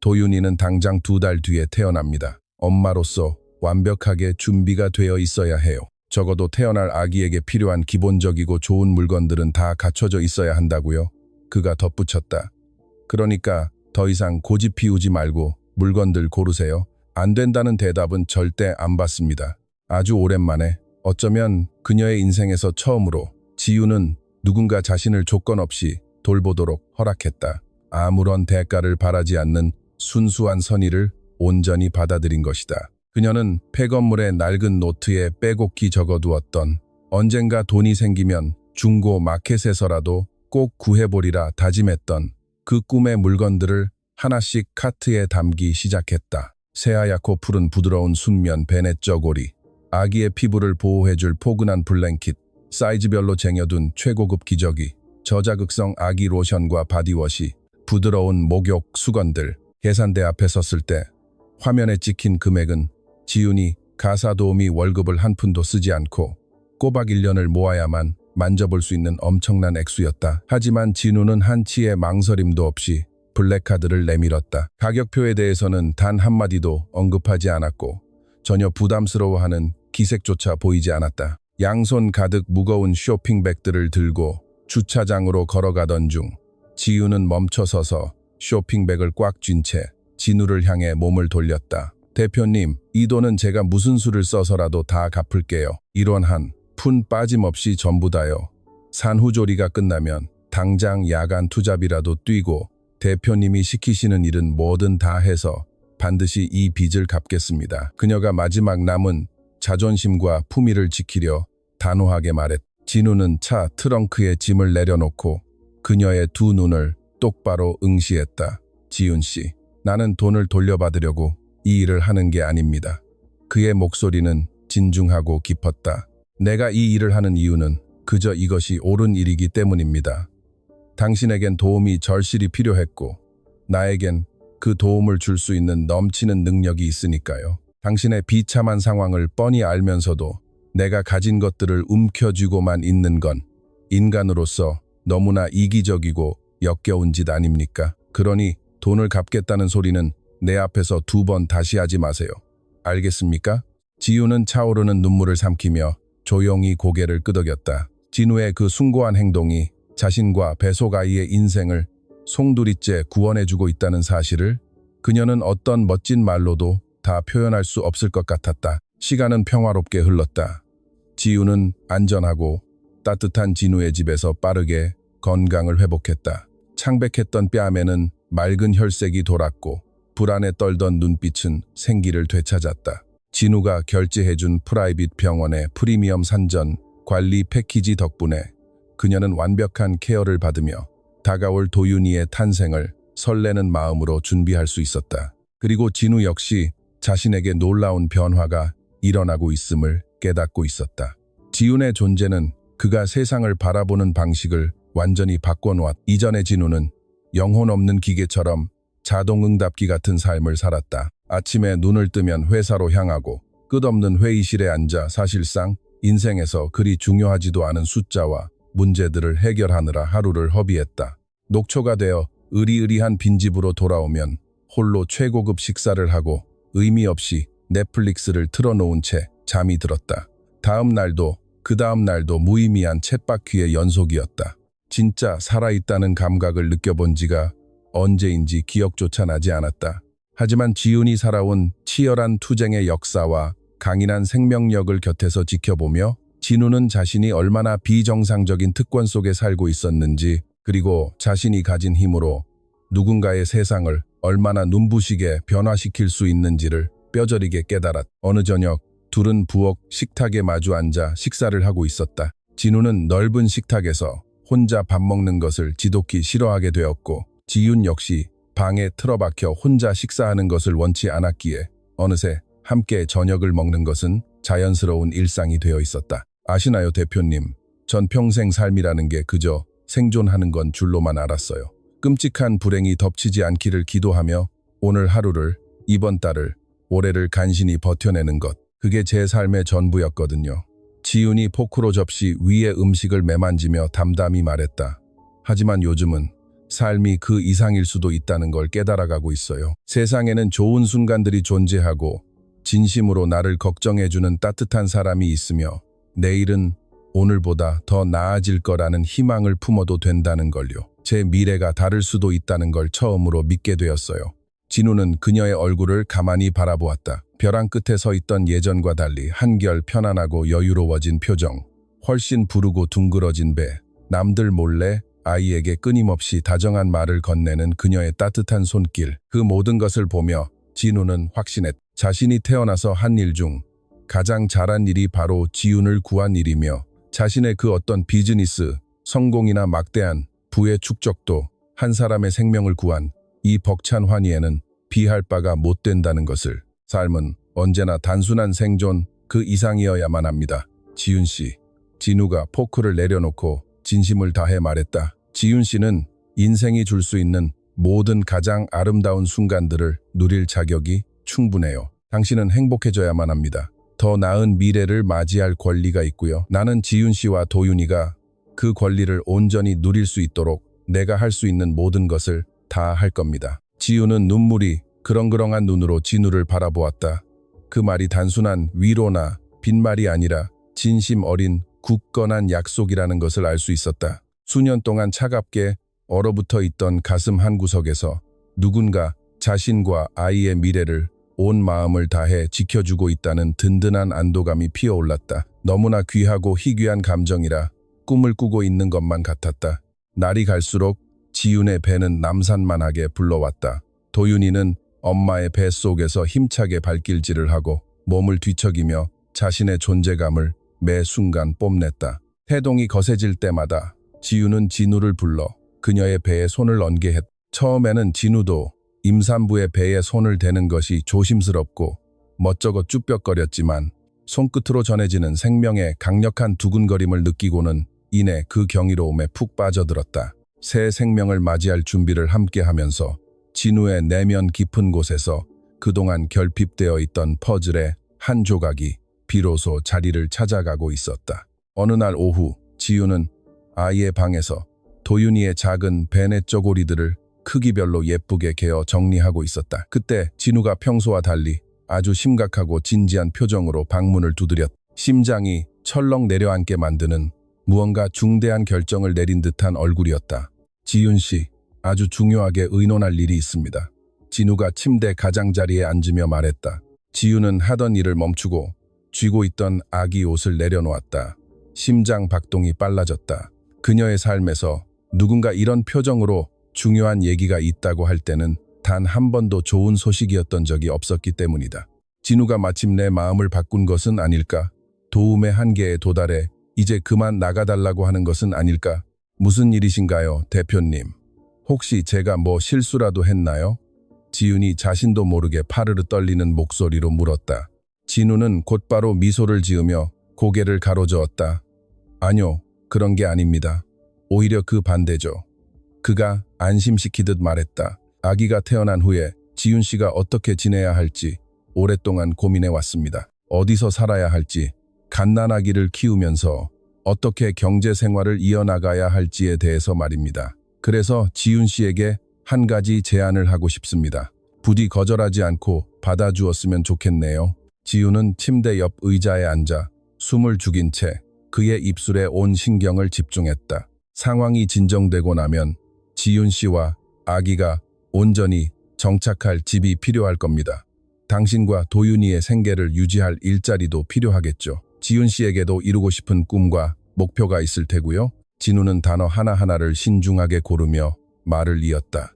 도윤이는 당장 2달 뒤에 태어납니다. 엄마로서 완벽하게 준비가 되어 있어야 해요. 적어도 태어날 아기에게 필요한 기본적이고 좋은 물건들은 다 갖춰져 있어야 한다고요. 그가 덧붙였다. 그러니까 더 이상 고집 피우지 말고 물건들 고르세요. 안 된다는 대답은 절대 안 받습니다. 아주 오랜만에, 어쩌면 그녀의 인생에서 처음으로 지우는 누군가 자신을 조건 없이 돌보도록 허락했다. 아무런 대가를 바라지 않는 순수한 선의를 온전히 받아들인 것이다. 그녀는 폐건물의 낡은 노트에 빼곡히 적어두었던 언젠가 돈이 생기면 중고 마켓에서라도 꼭 구해보리라 다짐했던 그 꿈의 물건들을 하나씩 카트에 담기 시작했다. 새하얗고 푸른 부드러운 순면 베넷 저고리, 아기의 피부를 보호해줄 포근한 블랭킷, 사이즈별로 쟁여둔 최고급 기저귀, 저자극성 아기 로션과 바디워시, 부드러운 목욕 수건들. 계산대 앞에 섰을 때 화면에 찍힌 금액은 지윤이 가사 도우미 월급을 한 푼도 쓰지 않고 꼬박 1년을 모아야만 만져볼 수 있는 엄청난 액수였다. 하지만 진우는 한치의 망설임도 없이 블랙카드를 내밀었다. 가격표에 대해서는 단 한마디도 언급하지 않았고 전혀 부담스러워하는 기색조차 보이지 않았다. 양손 가득 무거운 쇼핑백들을 들고 주차장으로 걸어가던 중 지우는 멈춰서서 쇼핑백을 꽉 쥔 채 진우를 향해 몸을 돌렸다. 대표님, 이 돈은 제가 무슨 수를 써서라도 다 갚을게요. 1원 한 푼 빠짐없이 전부 다요. 산후조리가 끝나면 당장 야간 투잡이라도 뛰고 대표님이 시키시는 일은 뭐든 다 해서 반드시 이 빚을 갚겠습니다. 그녀가 마지막 남은 자존심과 품위를 지키려 단호하게 말했다. 진우는 차 트렁크에 짐을 내려놓고 그녀의 두 눈을 똑바로 응시했다. 지윤 씨, 나는 돈을 돌려받으려고 이 일을 하는 게 아닙니다. 그의 목소리는 진중하고 깊었다. 내가 이 일을 하는 이유는 그저 이것이 옳은 일이기 때문입니다. 당신에겐 도움이 절실히 필요했고 나에겐 그 도움을 줄 수 있는 넘치는 능력이 있으니까요. 당신의 비참한 상황을 뻔히 알면서도 내가 가진 것들을 움켜쥐고만 있는 건 인간으로서 너무나 이기적이고 역겨운 짓 아닙니까? 그러니 돈을 갚겠다는 소리는 내 앞에서 2번 다시 하지 마세요. 알겠습니까? 지우는 차오르는 눈물을 삼키며 조용히 고개를 끄덕였다. 진우의 그 숭고한 행동이 자신과 배속 아이의 인생을 송두리째 구원해주고 있다는 사실을 그녀는 어떤 멋진 말로도 다 표현할 수 없을 것 같았다. 시간은 평화롭게 흘렀다. 지우는 안전하고 따뜻한 진우의 집에서 빠르게 건강을 회복했다. 창백했던 뺨에는 맑은 혈색이 돌았고 불안에 떨던 눈빛은 생기를 되찾았다. 진우가 결제해준 프라이빗 병원의 프리미엄 산전 관리 패키지 덕분에 그녀는 완벽한 케어를 받으며 다가올 도윤이의 탄생을 설레는 마음으로 준비할 수 있었다. 그리고 진우 역시 자신에게 놀라운 변화가 일어나고 있음을 깨닫고 있었다. 지윤의 존재는 그가 세상을 바라보는 방식을 완전히 바꿔놓았다. 이전의 진우는 영혼 없는 기계처럼 자동응답기 같은 삶을 살았다. 아침에 눈을 뜨면 회사로 향하고 끝없는 회의실에 앉아 사실상 인생에서 그리 중요하지도 않은 숫자와 문제들을 해결하느라 하루를 허비했다. 녹초가 되어 으리으리한 빈집으로 돌아오면 홀로 최고급 식사를 하고 의미 없이 넷플릭스를 틀어놓은 채 잠이 들었다. 다음 날도 그 다음 날도 무의미한 쳇바퀴의 연속이었다. 진짜 살아있다는 감각을 느껴본 지가 언제인지 기억조차 나지 않았다. 하지만 지윤이 살아온 치열한 투쟁의 역사와 강인한 생명력을 곁에서 지켜보며 진우는 자신이 얼마나 비정상적인 특권 속에 살고 있었는지, 그리고 자신이 가진 힘으로 누군가의 세상을 얼마나 눈부시게 변화시킬 수 있는지를 뼈저리게 깨달았다. 어느 저녁 둘은 부엌 식탁에 마주 앉아 식사를 하고 있었다. 진우는 넓은 식탁에서 혼자 밥 먹는 것을 지독히 싫어하게 되었고 지윤 역시 방에 틀어박혀 혼자 식사하는 것을 원치 않았기에 어느새 함께 저녁을 먹는 것은 자연스러운 일상이 되어 있었다. 아시나요, 대표님? 전 평생 삶이라는 게 그저 생존하는 건 줄로만 알았어요. 끔찍한 불행이 덮치지 않기를 기도하며 오늘 하루를, 이번 달을, 올해를 간신히 버텨내는 것. 그게 제 삶의 전부였거든요. 지윤이 포크로 접시 위에 음식을 매만지며 담담히 말했다. 하지만 요즘은 삶이 그 이상일 수도 있다는 걸 깨달아가고 있어요. 세상에는 좋은 순간들이 존재하고 진심으로 나를 걱정해주는 따뜻한 사람이 있으며 내일은 오늘보다 더 나아질 거라는 희망을 품어도 된다는 걸요. 제 미래가 다를 수도 있다는 걸 처음으로 믿게 되었어요. 진우는 그녀의 얼굴을 가만히 바라보았다. 벼랑 끝에 서 있던 예전과 달리 한결 편안하고 여유로워진 표정, 훨씬 부르고 둥그러진 배, 남들 몰래 아이에게 끊임없이 다정한 말을 건네는 그녀의 따뜻한 손길, 그 모든 것을 보며 진우는 확신했다. 자신이 태어나서 한 일 중 가장 잘한 일이 바로 지윤을 구한 일이며 자신의 그 어떤 비즈니스, 성공이나 막대한 부의 축적도 한 사람의 생명을 구한 이 벅찬 환희에는 비할 바가 못 된다는 것을. 삶은 언제나 단순한 생존 그 이상이어야만 합니다. 지윤 씨. 진우가 포크를 내려놓고 진심을 다해 말했다. 지윤 씨는 인생이 줄 수 있는 모든 가장 아름다운 순간들을 누릴 자격이 충분해요. 당신은 행복해져야만 합니다. 더 나은 미래를 맞이할 권리가 있고요. 나는 지윤 씨와 도윤이가 그 권리를 온전히 누릴 수 있도록 내가 할 수 있는 모든 것을 다 할 겁니다. 지윤은 눈물이 그렁그렁한 눈으로 진우를 바라보았다. 그 말이 단순한 위로나 빈말이 아니라 진심 어린 굳건한 약속이라는 것을 알 수 있었다. 수년 동안 차갑게 얼어붙어 있던 가슴 한구석에서 누군가 자신과 아이의 미래를 온 마음을 다해 지켜주고 있다는 든든한 안도감이 피어올랐다. 너무나 귀하고 희귀한 감정이라 꿈을 꾸고 있는 것만 같았다. 날이 갈수록 지윤의 배는 남산만하게 불러왔다. 도윤이는 엄마의 뱃속에서 힘차게 발길질을 하고 몸을 뒤척이며 자신의 존재감을 매 순간 뽐냈다. 태동이 거세질 때마다 지윤은 진우를 불러 그녀의 배에 손을 얹게 했다. 처음에는 진우도 임산부의 배에 손을 대는 것이 조심스럽고 멋쩍어 쭈뼛거렸지만 손끝으로 전해지는 생명의 강력한 두근거림을 느끼고는 이내 그 경이로움에 푹 빠져들었다. 새 생명을 맞이할 준비를 함께하면서 진우의 내면 깊은 곳에서 그동안 결핍되어 있던 퍼즐의 한 조각이 비로소 자리를 찾아가고 있었다. 어느 날 오후 지윤은 아이의 방에서 도윤이의 작은 베네 쪼고리들을 크기별로 예쁘게 개어 정리하고 있었다. 그때 진우가 평소와 달리 아주 심각하고 진지한 표정으로 방문을 두드렸다. 심장이 철렁 내려앉게 만드는 무언가 중대한 결정을 내린 듯한 얼굴이었다. 지윤 씨, 아주 중요하게 의논할 일이 있습니다. 진우가 침대 가장자리에 앉으며 말했다. 지윤은 하던 일을 멈추고 쥐고 있던 아기 옷을 내려놓았다. 심장 박동이 빨라졌다. 그녀의 삶에서 누군가 이런 표정으로 중요한 얘기가 있다고 할 때는 단 한 번도 좋은 소식이었던 적이 없었기 때문이다. 진우가 마침내 마음을 바꾼 것은 아닐까? 도움의 한계에 도달해 이제 그만 나가달라고 하는 것은 아닐까? 무슨 일이신가요, 대표님? 혹시 제가 뭐 실수라도 했나요? 지윤이 자신도 모르게 파르르 떨리는 목소리로 물었다. 진우는 곧바로 미소를 지으며 고개를 가로저었다. 아니요, 그런 게 아닙니다. 오히려 그 반대죠. 그가 안심시키듯 말했다. 아기가 태어난 후에 지윤 씨가 어떻게 지내야 할지 오랫동안 고민해 왔습니다. 어디서 살아야 할지, 갓난아기를 키우면서 어떻게 경제 생활을 이어나가야 할지에 대해서 말입니다. 그래서 지윤 씨에게 한 가지 제안을 하고 싶습니다. 부디 거절하지 않고 받아주었으면 좋겠네요. 지윤은 침대 옆 의자에 앉아 숨을 죽인 채 그의 입술에 온 신경을 집중했다. 상황이 진정되고 나면 지윤 씨와 아기가 온전히 정착할 집이 필요할 겁니다. 당신과 도윤이의 생계를 유지할 일자리도 필요하겠죠. 지윤 씨에게도 이루고 싶은 꿈과 목표가 있을 테고요. 진우는 단어 하나하나를 신중하게 고르며 말을 이었다.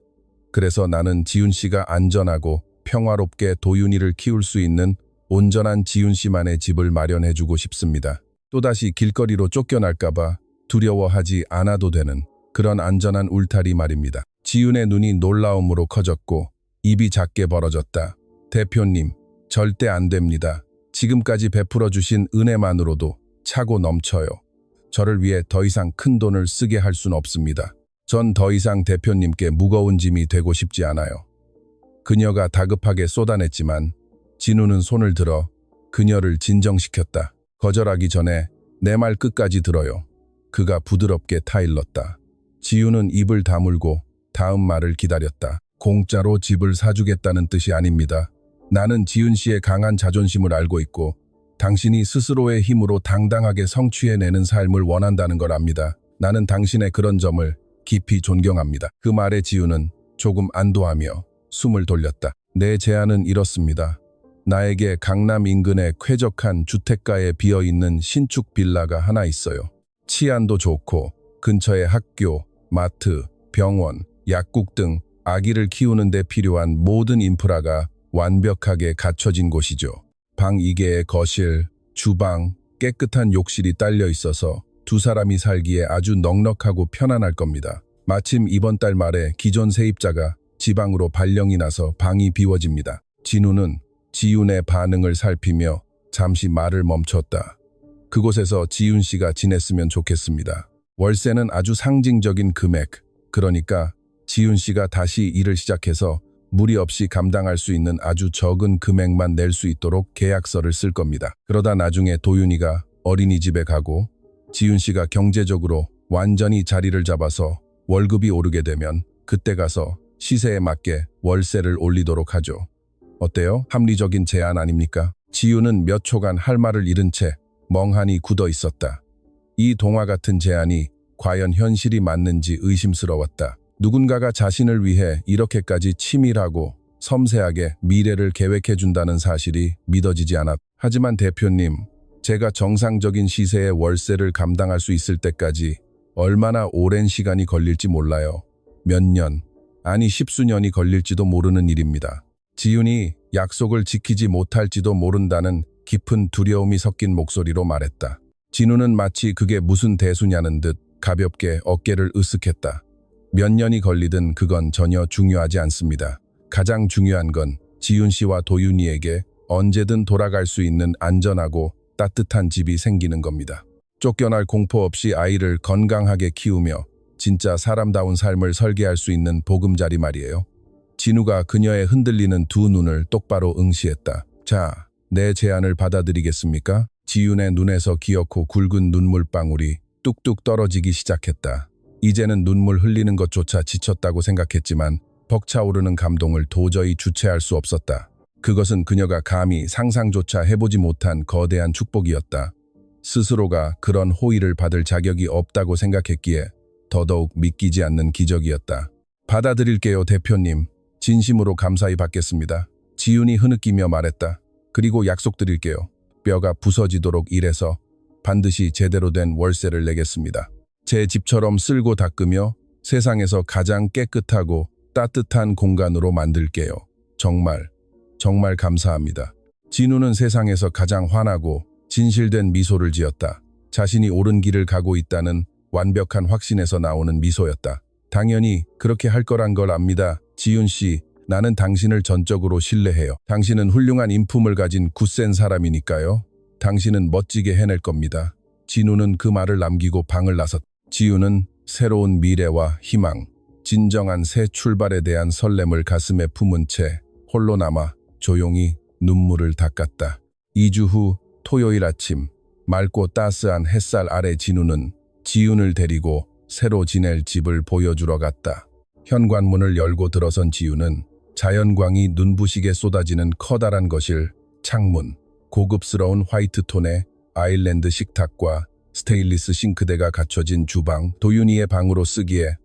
그래서 나는 지윤 씨가 안전하고 평화롭게 도윤이를 키울 수 있는 온전한 지윤 씨만의 집을 마련해주고 싶습니다. 또다시 길거리로 쫓겨날까봐 두려워하지 않아도 되는 그런 안전한 울타리 말입니다. 지윤의 눈이 놀라움으로 커졌고 입이 작게 벌어졌다. 대표님, 절대 안 됩니다. 지금까지 베풀어 주신 은혜만으로도 차고 넘쳐요. 저를 위해 더 이상 큰 돈을 쓰게 할 순 없습니다. 전 더 이상 대표님께 무거운 짐이 되고 싶지 않아요. 그녀가 다급하게 쏟아냈지만 진우는 손을 들어 그녀를 진정시켰다. 거절하기 전에 내 말 끝까지 들어요. 그가 부드럽게 타일렀다. 지우는 입을 다물고 다음 말을 기다렸다. 공짜로 집을 사주겠다는 뜻이 아닙니다. 나는 지윤 씨의 강한 자존심을 알고 있고 당신이 스스로의 힘으로 당당하게 성취해내는 삶을 원한다는 걸 압니다. 나는 당신의 그런 점을 깊이 존경합니다. 그 말에 지윤은 조금 안도하며 숨을 돌렸다. 내 제안은 이렇습니다. 나에게 강남 인근의 쾌적한 주택가에 비어있는 신축 빌라가 하나 있어요. 치안도 좋고 근처에 학교, 마트, 병원, 약국 등 아기를 키우는 데 필요한 모든 인프라가 완벽하게 갖춰진 곳이죠. 방 2개에 거실, 주방, 깨끗한 욕실이 딸려 있어서 두 사람이 살기에 아주 넉넉하고 편안할 겁니다. 마침 이번 달 말에 기존 세입자가 지방으로 발령이 나서 방이 비워집니다. 진우는 지윤의 반응을 살피며 잠시 말을 멈췄다. 그곳에서 지윤 씨가 지냈으면 좋겠습니다. 월세는 아주 상징적인 금액, 그러니까 지윤 씨가 다시 일을 시작해서 무리 없이 감당할 수 있는 아주 적은 금액만 낼 수 있도록 계약서를 쓸 겁니다. 그러다 나중에 도윤이가 어린이집에 가고 지윤 씨가 경제적으로 완전히 자리를 잡아서 월급이 오르게 되면 그때 가서 시세에 맞게 월세를 올리도록 하죠. 어때요? 합리적인 제안 아닙니까? 지윤은 몇 초간 할 말을 잃은 채 멍하니 굳어 있었다. 이 동화 같은 제안이 과연 현실이 맞는지 의심스러웠다. 누군가가 자신을 위해 이렇게까지 치밀하고 섬세하게 미래를 계획해준다는 사실이 믿어지지 않았다. 하지만 대표님, 제가 정상적인 시세의 월세를 감당할 수 있을 때까지 얼마나 오랜 시간이 걸릴지 몰라요. 몇 년, 아니 십수년이 걸릴지도 모르는 일입니다. 지윤이 약속을 지키지 못할지도 모른다는 깊은 두려움이 섞인 목소리로 말했다. 진우는 마치 그게 무슨 대수냐는 듯 가볍게 어깨를 으쓱했다. 몇 년이 걸리든 그건 전혀 중요하지 않습니다. 가장 중요한 건 지윤 씨와 도윤이에게 언제든 돌아갈 수 있는 안전하고 따뜻한 집이 생기는 겁니다. 쫓겨날 공포 없이 아이를 건강하게 키우며 진짜 사람다운 삶을 설계할 수 있는 보금자리 말이에요. 진우가 그녀의 흔들리는 두 눈을 똑바로 응시했다. 자, 내 제안을 받아들이겠습니까? 지윤의 눈에서 기어코 굵은 눈물방울이 뚝뚝 떨어지기 시작했다. 이제는 눈물 흘리는 것조차 지쳤다고 생각했지만 벅차오르는 감동을 도저히 주체할 수 없었다. 그것은 그녀가 감히 상상조차 해보지 못한 거대한 축복이었다. 스스로가 그런 호의를 받을 자격이 없다고 생각했기에 더더욱 믿기지 않는 기적이었다. 받아들일게요, 대표님. 진심으로 감사히 받겠습니다. 지윤이 흐느끼며 말했다. 그리고 약속드릴게요. 뼈가 부서지도록 일해서 반드시 제대로 된 월세를 내겠습니다. 제 집처럼 쓸고 닦으며 세상에서 가장 깨끗하고 따뜻한 공간으로 만들게요. 정말 감사합니다. 진우는 세상에서 가장 환하고 진실된 미소를 지었다. 자신이 옳은 길을 가고 있다는 완벽한 확신에서 나오는 미소였다. 당연히 그렇게 할 거란 걸 압니다. 지윤 씨, 나는 당신을 전적으로 신뢰해요. 당신은 훌륭한 인품을 가진 굳센 사람이니까요. 당신은 멋지게 해낼 겁니다. 진우는 그 말을 남기고 방을 나섰다. 지윤은 새로운 미래와 희망, 진정한 새 출발에 대한 설렘을 가슴에 품은 채 홀로 남아 조용히 눈물을 닦았다. 2주 후 토요일 아침, 맑고 따스한 햇살 아래 진우는 지윤을 데리고 새로 지낼 집을 보여주러 갔다. 현관문을 열고 들어선 지윤은 자연광이 눈부시게 쏟아지는 커다란 거실, 창문, 고급스러운 화이트톤의 아일랜드 식탁과 스테인리스 싱크대가 갖춰진 주방, 도윤이의 방으로 쓰기에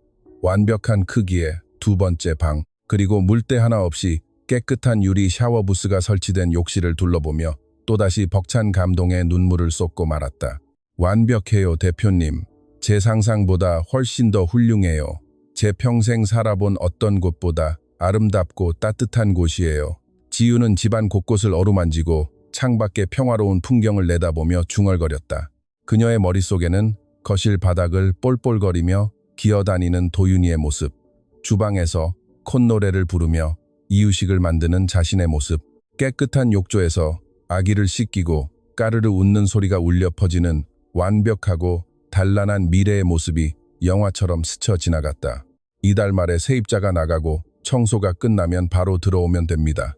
완벽한 크기의 두 번째 방, 그리고 물때 하나 없이 깨끗한 유리 샤워부스가 설치된 욕실을 둘러보며 또다시 벅찬 감동에 눈물을 쏟고 말았다. 완벽해요, 대표님. 제 상상보다 훨씬 더 훌륭해요. 제 평생 살아본 어떤 곳보다 아름답고 따뜻한 곳이에요. 지윤은 집안 곳곳을 어루만지고 창밖의 평화로운 풍경을 내다보며 중얼거렸다. 그녀의 머릿속에는 거실 바닥을 볼볼거리며 기어다니는 도윤이의 모습, 주방에서 콧노래를 부르며 이유식을 만드는 자신의 모습, 깨끗한 욕조에서 아기를 씻기고 까르르 웃는 소리가 울려 퍼지는 완벽하고 단란한 미래의 모습이 영화처럼 스쳐 지나갔다. 이달 말에 세입자가 나가고 청소가 끝나면 바로 들어오면 됩니다.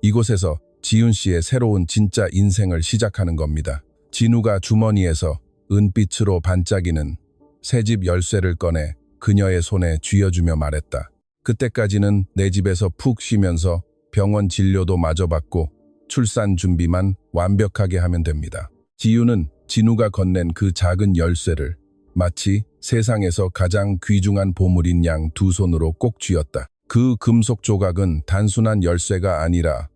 이곳에서 지윤 씨의 새로운 진짜 인생을 시작하는 겁니다. 진우가 주머니에서 은빛으로 반짝이는 새집 열쇠를 꺼내 그녀의 손에 쥐어주며 말했다. 그때까지는 내 집에서 푹 쉬면서 병원 진료도 마저 받고 출산 준비만 완벽하게 하면 됩니다. 지윤은 진우가 건넨 그 작은 열쇠를 마치 세상에서 가장 귀중한 보물인 양 두 손으로 꼭 쥐었다. 그 금속 조각은 단순한 열쇠가 아니라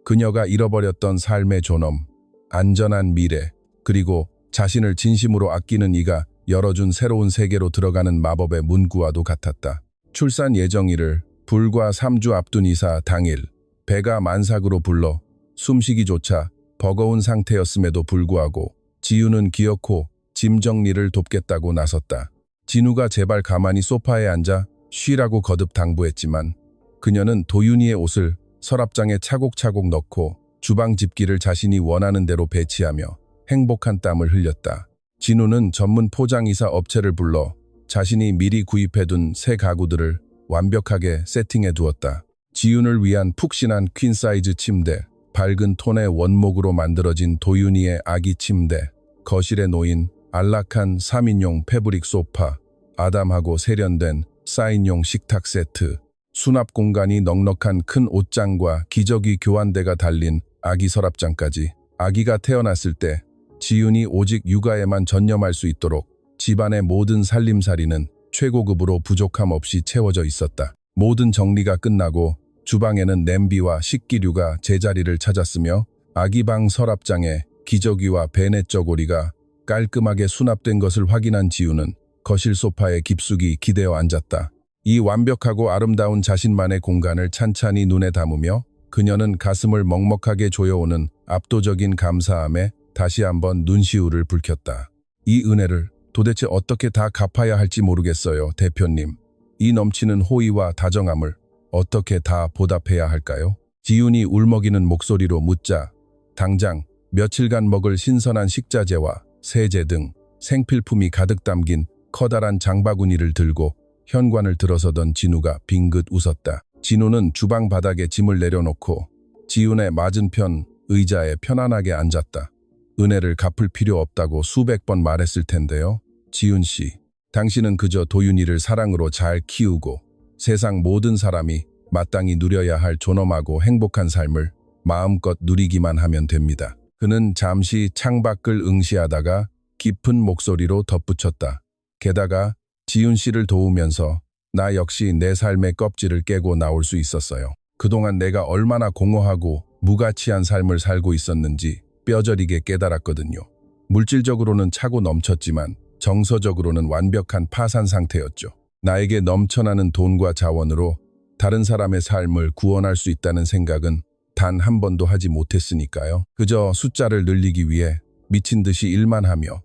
그녀가 잃어버렸던 삶의 존엄, 안전한 미래, 그리고 자신을 진심으로 아끼는 이가 열어준 새로운 세계로 들어가는 마법의 문구와도 같았다. 출산 예정일을 불과 3주 앞둔 이사 당일, 배가 만삭으로 불러 숨쉬기조차 버거운 상태였음에도 불구하고 지윤은 기어코 짐 정리를 돕겠다고 나섰다. 진우가 제발 가만히 소파에 앉아 쉬라고 거듭 당부했지만 그녀는 도윤이의 옷을 서랍장에 차곡차곡 넣고 주방 집기를 자신이 원하는 대로 배치하며 행복한 땀을 흘렸다. 진우는 전문 포장이사 업체를 불러 자신이 미리 구입해둔 새 가구들을 완벽하게 세팅해 두었다. 지윤을 위한 푹신한 퀸사이즈 침대, 밝은 톤의 원목으로 만들어진 도윤이의 아기 침대, 거실에 놓인 안락한 3인용 패브릭 소파, 아담하고 세련된 사인용 식탁 세트, 수납 공간이 넉넉한 큰 옷장과 기저귀 교환대가 달린 아기 서랍장까지. 아기가 태어났을 때 지윤이 오직 육아에만 전념할 수 있도록 집안의 모든 살림살이는 최고급으로 부족함 없이 채워져 있었다. 모든 정리가 끝나고 주방에는 냄비와 식기류가 제자리를 찾았으며 아기방 서랍장에 기저귀와 베넷 저고리가 깔끔하게 수납된 것을 확인한 지윤은 거실 소파에 깊숙이 기대어 앉았다. 이 완벽하고 아름다운 자신만의 공간을 찬찬히 눈에 담으며 그녀는 가슴을 먹먹하게 조여오는 압도적인 감사함에 다시 한번 눈시울을 붉혔다. 이 은혜를 도대체 어떻게 다 갚아야 할지 모르겠어요, 대표님. 이 넘치는 호의와 다정함을 어떻게 다 보답해야 할까요? 지윤이 울먹이는 목소리로 묻자 당장 며칠간 먹을 신선한 식자재와 세제 등 생필품이 가득 담긴 커다란 장바구니를 들고 현관을 들어서던 진우가 빙긋 웃었다. 진우는 주방 바닥에 짐을 내려놓고 지윤의 맞은편 의자에 편안하게 앉았다. 은혜를 갚을 필요 없다고 수백 번 말했을 텐데요. 지윤 씨, 당신은 그저 도윤이를 사랑으로 잘 키우고 세상 모든 사람이 마땅히 누려야 할 존엄하고 행복한 삶을 마음껏 누리기만 하면 됩니다. 그는 잠시 창밖을 응시하다가 깊은 목소리로 덧붙였다. 게다가 지윤 씨를 도우면서 나 역시 내 삶의 껍질을 깨고 나올 수 있었어요. 그동안 내가 얼마나 공허하고 무가치한 삶을 살고 있었는지 뼈저리게 깨달았거든요. 물질적으로는 차고 넘쳤지만 정서적으로는 완벽한 파산 상태였죠. 나에게 넘쳐나는 돈과 자원으로 다른 사람의 삶을 구원할 수 있다는 생각은 단 한 번도 하지 못했으니까요. 그저 숫자를 늘리기 위해 미친 듯이 일만 하며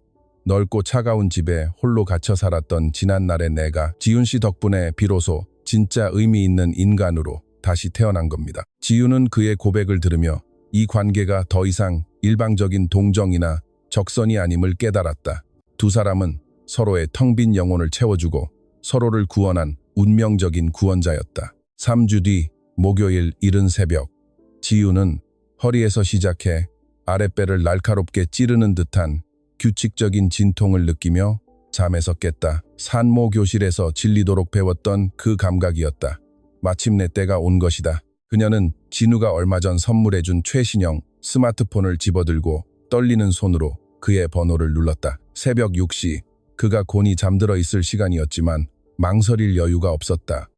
넓고 차가운 집에 홀로 갇혀 살았던 지난날의 내가 지윤 씨 덕분에 비로소 진짜 의미 있는 인간으로 다시 태어난 겁니다. 지윤은 그의 고백을 들으며 이 관계가 더 이상 일방적인 동정이나 적선이 아님을 깨달았다. 두 사람은 서로의 텅 빈 영혼을 채워주고 서로를 구원한 운명적인 구원자였다. 3주 뒤 목요일 이른 새벽, 지윤은 허리에서 시작해 아랫배를 날카롭게 찌르는 듯한 규칙적인 진통을 느끼며 잠에서 깼다. 산모 교실에서 질리도록 배웠던 그 감각이었다. 마침내 때가 온 것이다. 그녀는 진우가 얼마 전 선물해준 최신형 스마트폰을 집어들고 떨리는 손으로 그의 번호를 눌렀다. 새벽 6시, 그가 곤히 잠들어 있을 시간이었지만 망설일 여유가 없었다.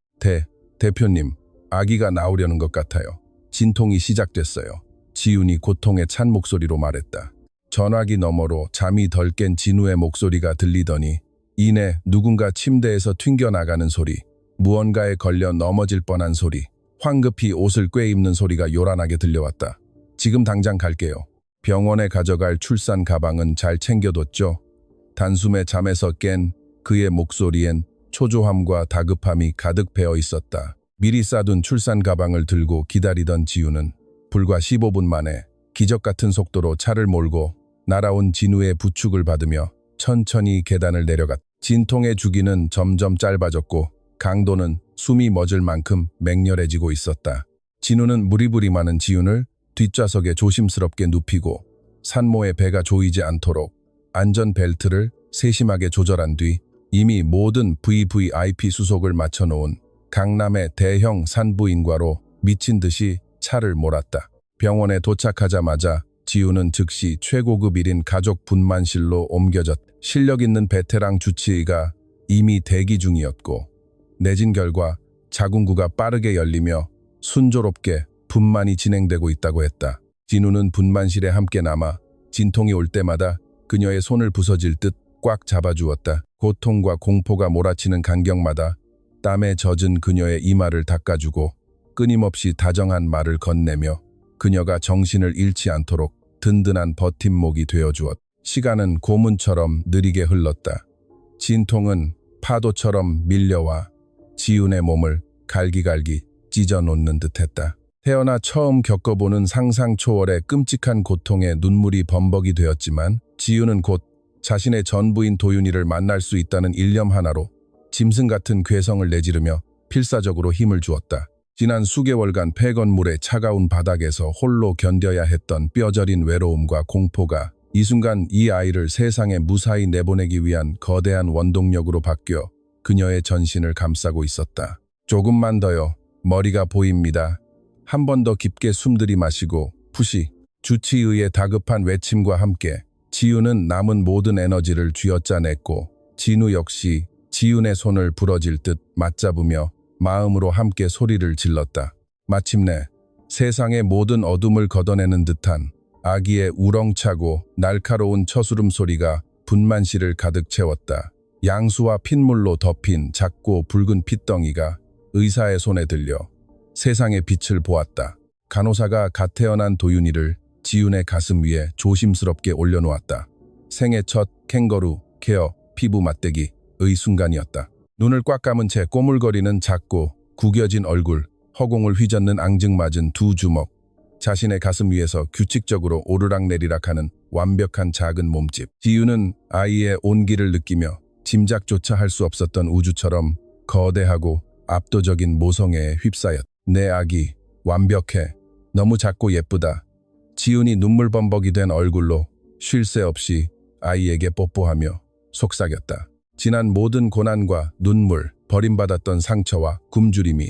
대표님, 아기가 나오려는 것 같아요. 진통이 시작됐어요. 지윤이 고통에 찬 목소리로 말했다. 전화기 너머로 잠이 덜 깬 진우의 목소리가 들리더니 이내 누군가 침대에서 튕겨나가는 소리, 무언가에 걸려 넘어질 뻔한 소리, 황급히 옷을 꿰입는 소리가 요란하게 들려왔다. 지금 당장 갈게요. 병원에 가져갈 출산 가방은 잘 챙겨뒀죠? 단숨에 잠에서 깬 그의 목소리엔 초조함과 다급함이 가득 배어 있었다. 미리 싸둔 출산 가방을 들고 기다리던 지우는 불과 15분 만에 기적 같은 속도로 차를 몰고 날아온 진우의 부축을 받으며 천천히 계단을 내려갔다. 진통의 주기는 점점 짧아졌고 강도는 숨이 멎을 만큼 맹렬해지고 있었다. 진우는 무리부리 많은 지훈을 뒷좌석에 조심스럽게 눕히고 산모의 배가 조이지 않도록 안전벨트를 세심하게 조절한 뒤 이미 모든 VVIP 수속을 맞춰놓은 강남의 대형 산부인과로 미친 듯이 차를 몰았다. 병원에 도착하자마자 지우는 즉시 최고급 1인 가족 분만실로 옮겨졌다. 실력 있는 베테랑 주치의가 이미 대기 중이었고 내진 결과 자궁구가 빠르게 열리며 순조롭게 분만이 진행되고 있다고 했다. 진우는 분만실에 함께 남아 진통이 올 때마다 그녀의 손을 부서질 듯 꽉 잡아주었다. 고통과 공포가 몰아치는 간격마다 땀에 젖은 그녀의 이마를 닦아주고 끊임없이 다정한 말을 건네며 그녀가 정신을 잃지 않도록 든든한 버팀목이 되어주었다. 시간은 고문처럼 느리게 흘렀다. 진통은 파도처럼 밀려와 지훈의 몸을 갈기갈기 찢어놓는 듯했다. 태어나 처음 겪어보는 상상 초월의 끔찍한 고통에 눈물이 범벅이 되었지만 지훈은 곧 자신의 전부인 도윤이를 만날 수 있다는 일념 하나로 짐승 같은 괴성을 내지르며 필사적으로 힘을 주었다. 지난 수개월간 폐건물의 차가운 바닥에서 홀로 견뎌야 했던 뼈저린 외로움과 공포가 이 순간 이 아이를 세상에 무사히 내보내기 위한 거대한 원동력으로 바뀌어 그녀의 전신을 감싸고 있었다. 조금만 더요. 머리가 보입니다. 한 번 더 깊게 숨들이마시고 푸시. 주치의의 다급한 외침과 함께 지훈은 남은 모든 에너지를 쥐어짜냈고 진우 역시 지훈의 손을 부러질 듯 맞잡으며 마음으로 함께 소리를 질렀다. 마침내 세상의 모든 어둠을 걷어내는 듯한 아기의 우렁차고 날카로운 처수름 소리가 분만실을 가득 채웠다. 양수와 핏물로 덮인 작고 붉은 핏덩이가 의사의 손에 들려 세상의 빛을 보았다. 간호사가 갓 태어난 도윤이를 지훈의 가슴 위에 조심스럽게 올려놓았다. 생애 첫 캥거루 케어 피부 맞대기의 순간이었다. 눈을 꽉 감은 채 꼬물거리는 작고 구겨진 얼굴, 허공을 휘젓는 앙증맞은 두 주먹, 자신의 가슴 위에서 규칙적으로 오르락내리락하는 완벽한 작은 몸집. 지훈은 아이의 온기를 느끼며 짐작조차 할 수 없었던 우주처럼 거대하고 압도적인 모성애에 휩싸였다. 내 아기, 완벽해. 너무 작고 예쁘다. 지훈이 눈물범벅이 된 얼굴로 쉴 새 없이 아이에게 뽀뽀하며 속삭였다. 지난 모든 고난과 눈물, 버림받았던 상처와 굶주림이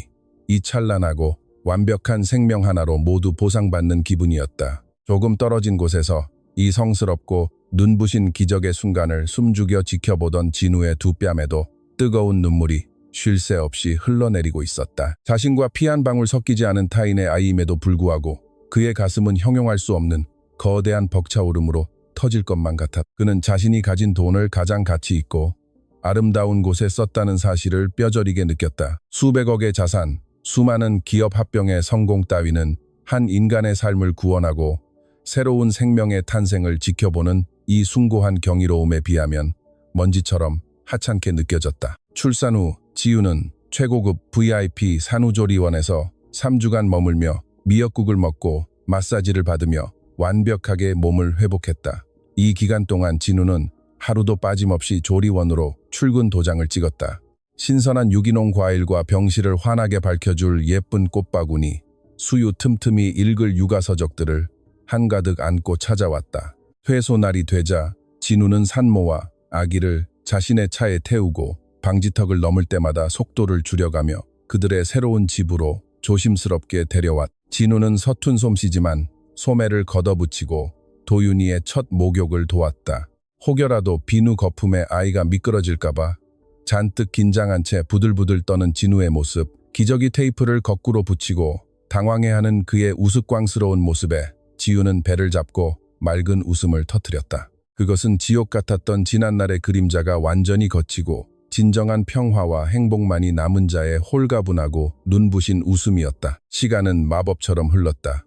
이 찬란하고 완벽한 생명 하나로 모두 보상받는 기분이었다. 조금 떨어진 곳에서 이 성스럽고 눈부신 기적의 순간을 숨죽여 지켜보던 진우의 두 뺨에도 뜨거운 눈물이 쉴 새 없이 흘러내리고 있었다. 자신과 피 한 방울 섞이지 않은 타인의 아이임에도 불구하고 그의 가슴은 형용할 수 없는 거대한 벅차오름으로 터질 것만 같았다. 그는 자신이 가진 돈을 가장 가치 있고 아름다운 곳에 썼다는 사실을 뼈저리게 느꼈다. 수백억의 자산, 수많은 기업 합병의 성공 따위는 한 인간의 삶을 구원하고 새로운 생명의 탄생을 지켜보는 이 숭고한 경이로움에 비하면 먼지처럼 하찮게 느껴졌다. 출산 후 지우는 최고급 VIP 산후조리원에서 3주간 머물며 미역국을 먹고 마사지를 받으며 완벽하게 몸을 회복했다. 이 기간 동안 진우는 하루도 빠짐없이 조리원으로 출근 도장을 찍었다. 신선한 유기농 과일과 병실을 환하게 밝혀줄 예쁜 꽃바구니, 수유 틈틈이 읽을 육아서적들을 한가득 안고 찾아왔다. 퇴소 날이 되자 진우는 산모와 아기를 자신의 차에 태우고 방지턱을 넘을 때마다 속도를 줄여가며 그들의 새로운 집으로 조심스럽게 데려왔다. 진우는 서툰 솜씨지만 소매를 걷어붙이고 도윤이의 첫 목욕을 도왔다. 혹여라도 비누 거품에 아이가 미끄러질까봐 잔뜩 긴장한 채 부들부들 떠는 진우의 모습, 기저귀 테이프를 거꾸로 붙이고 당황해하는 그의 우스꽝스러운 모습에 지우는 배를 잡고 맑은 웃음을 터뜨렸다. 그것은 지옥 같았던 지난날의 그림자가 완전히 걷히고 진정한 평화와 행복만이 남은 자의 홀가분하고 눈부신 웃음이었다. 시간은 마법처럼 흘렀다.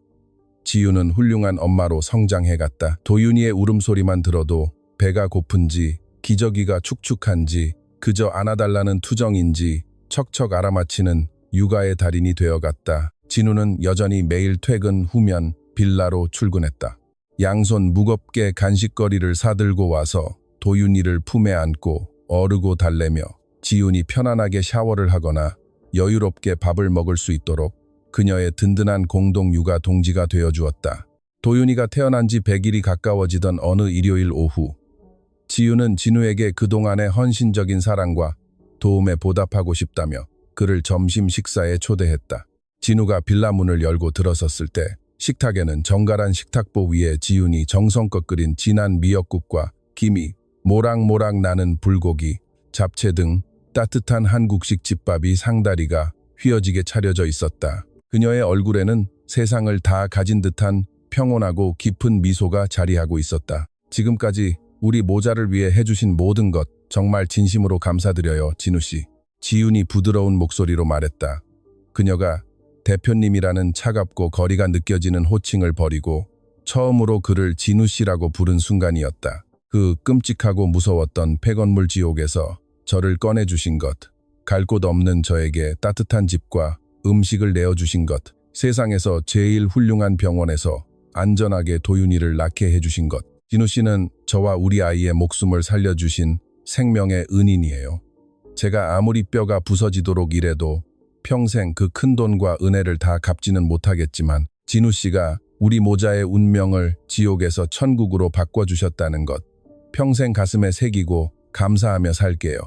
지우는 훌륭한 엄마로 성장해갔다. 도윤이의 울음소리만 들어도 배가 고픈지 기저귀가 축축한지 그저 안아달라는 투정인지 척척 알아맞히는 육아의 달인이 되어갔다. 진우는 여전히 매일 퇴근 후면 빌라로 출근했다. 양손 무겁게 간식거리를 사들고 와서 도윤이를 품에 안고 어르고 달래며 지훈이 편안하게 샤워를 하거나 여유롭게 밥을 먹을 수 있도록 그녀의 든든한 공동 육아 동지가 되어주었다. 도윤이가 태어난 지 100일이 가까워지던 어느 일요일 오후, 지윤은 진우에게 그동안의 헌신적인 사랑과 도움에 보답하고 싶다며 그를 점심 식사에 초대했다. 진우가 빌라 문을 열고 들어섰을 때 식탁에는 정갈한 식탁보 위에 지윤이 정성껏 끓인 진한 미역국과 김이 모락모락 나는 불고기, 잡채 등 따뜻한 한국식 집밥이 상다리가 휘어지게 차려져 있었다. 그녀의 얼굴에는 세상을 다 가진 듯한 평온하고 깊은 미소가 자리하고 있었다. 지금까지 우리 모자를 위해 해주신 모든 것 정말 진심으로 감사드려요, 진우 씨. 지윤이 부드러운 목소리로 말했다. 그녀가 대표님이라는 차갑고 거리가 느껴지는 호칭을 버리고 처음으로 그를 진우 씨라고 부른 순간이었다. 그 끔찍하고 무서웠던 폐건물 지옥에서 저를 꺼내주신 것, 갈 곳 없는 저에게 따뜻한 집과 음식을 내어주신 것, 세상에서 제일 훌륭한 병원에서 안전하게 도윤이를 낳게 해주신 것. 진우 씨는 저와 우리 아이의 목숨을 살려주신 생명의 은인이에요. 제가 아무리 뼈가 부서지도록 일해도 평생 그 큰 돈과 은혜를 다 갚지는 못하겠지만 진우 씨가 우리 모자의 운명을 지옥에서 천국으로 바꿔주셨다는 것, 평생 가슴에 새기고 감사하며 살게요.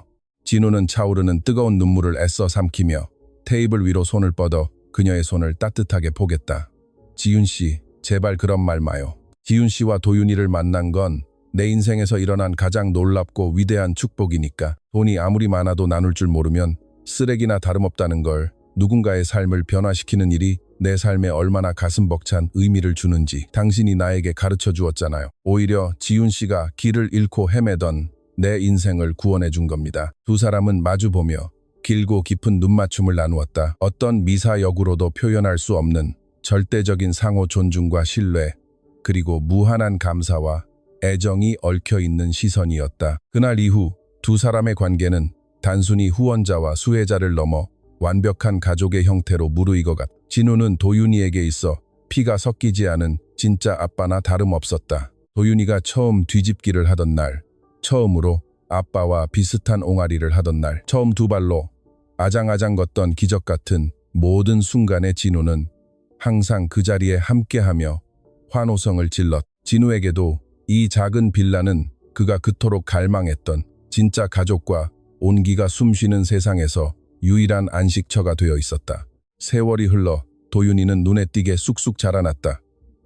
진우는 차오르는 뜨거운 눈물을 애써 삼키며 테이블 위로 손을 뻗어 그녀의 손을 따뜻하게 포겠다. 지윤 씨, 제발 그런 말 마요. 지윤 씨와 도윤이를 만난 건 내 인생에서 일어난 가장 놀랍고 위대한 축복이니까 돈이 아무리 많아도 나눌 줄 모르면 쓰레기나 다름없다는 걸, 누군가의 삶을 변화시키는 일이 내 삶에 얼마나 가슴 벅찬 의미를 주는지 당신이 나에게 가르쳐 주었잖아요. 오히려 지윤 씨가 길을 잃고 헤매던 내 인생을 구원해 준 겁니다. 두 사람은 마주보며 길고 깊은 눈맞춤을 나누었다. 어떤 미사역으로도 표현할 수 없는 절대적인 상호 존중과 신뢰, 그리고 무한한 감사와 애정이 얽혀있는 시선이었다. 그날 이후 두 사람의 관계는 단순히 후원자와 수혜자를 넘어 완벽한 가족의 형태로 무르익어갔다. 진우는 도윤이에게 있어 피가 섞이지 않은 진짜 아빠나 다름없었다. 도윤이가 처음 뒤집기를 하던 날, 처음으로 아빠와 비슷한 옹알이를 하던 날, 처음 두 발로 아장아장 걷던 기적 같은 모든 순간에 진우는 항상 그 자리에 함께하며 환호성을 질렀다. 진우에게도 이 작은 빌라는 그가 그토록 갈망했던 진짜 가족과 온기가 숨쉬는 세상에서 유일한 안식처가 되어 있었다. 세월이 흘러 도윤이는 눈에 띄게 쑥쑥 자라났다.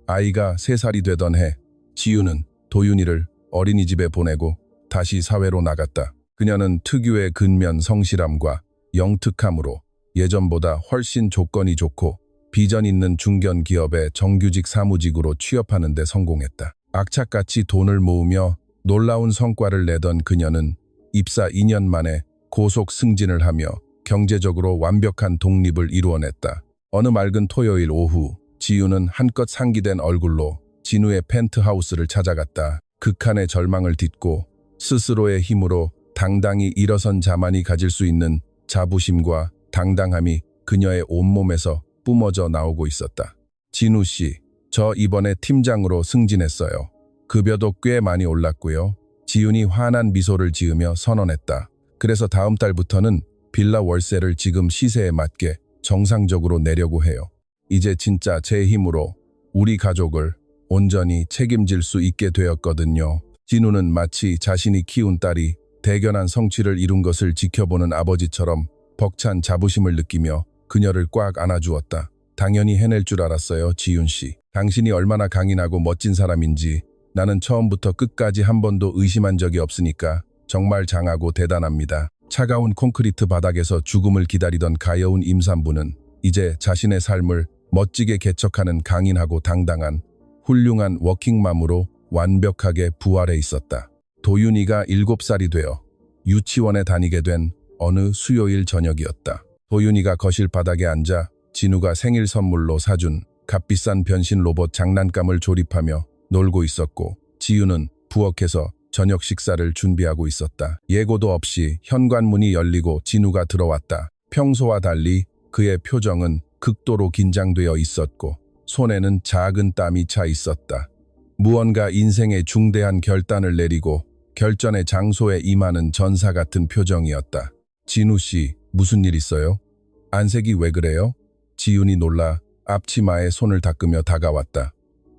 아이가 3살이 되던 해, 지윤은 도윤이를 어린이집에 보내고 다시 사회로 나갔다. 그녀는 특유의 근면 성실함과 영특함으로 예전보다 훨씬 조건이 좋고 비전 있는 중견기업의 정규직 사무직으로 취업하는 데 성공했다. 악착같이 돈을 모으며 놀라운 성과를 내던 그녀는 입사 2년 만에 고속 승진을 하며 경제적으로 완벽한 독립을 이루어냈다. 어느 맑은 토요일 오후, 지윤은 한껏 상기된 얼굴로 진우의 펜트하우스를 찾아갔다. 극한의 절망을 딛고 스스로의 힘으로 당당히 일어선 자만이 가질 수 있는 자부심과 당당함이 그녀의 온몸에서 뿜어져 나오고 있었다. 진우 씨, 저 이번에 팀장으로 승진했어요. 급여도 꽤 많이 올랐고요. 지윤이 환한 미소를 지으며 선언했다. 그래서 다음 달부터는 빌라 월세를 지금 시세에 맞게 정상적으로 내려고 해요. 이제 진짜 제 힘으로 우리 가족을 온전히 책임질 수 있게 되었거든요. 진우는 마치 자신이 키운 딸이 대견한 성취를 이룬 것을 지켜보는 아버지처럼 벅찬 자부심을 느끼며 그녀를 꽉 안아주었다. 당연히 해낼 줄 알았어요, 지윤 씨. 당신이 얼마나 강인하고 멋진 사람인지 나는 처음부터 끝까지 한 번도 의심한 적이 없으니까 정말 장하고 대단합니다. 차가운 콘크리트 바닥에서 죽음을 기다리던 가여운 임산부는 이제 자신의 삶을 멋지게 개척하는 강인하고 당당한 훌륭한 워킹맘으로 완벽하게 부활해 있었다. 도윤이가 7살이 되어 유치원에 다니게 된 어느 수요일 저녁이었다. 도윤이가 거실 바닥에 앉아 진우가 생일 선물로 사준 값비싼 변신 로봇 장난감을 조립하며 놀고 있었고, 지윤은 부엌에서 저녁 식사를 준비하고 있었다. 예고도 없이 현관문이 열리고 진우가 들어왔다. 평소와 달리 그의 표정은 극도로 긴장되어 있었고 손에는 작은 땀이 차 있었다. 무언가 인생의 중대한 결단을 내리고 결전의 장소에 임하는 전사 같은 표정이었다. 진우 씨, 무슨 일 있어요? 안색이 왜 그래요? 지윤이 놀라 앞치마에 손을 닦으며 다가왔다.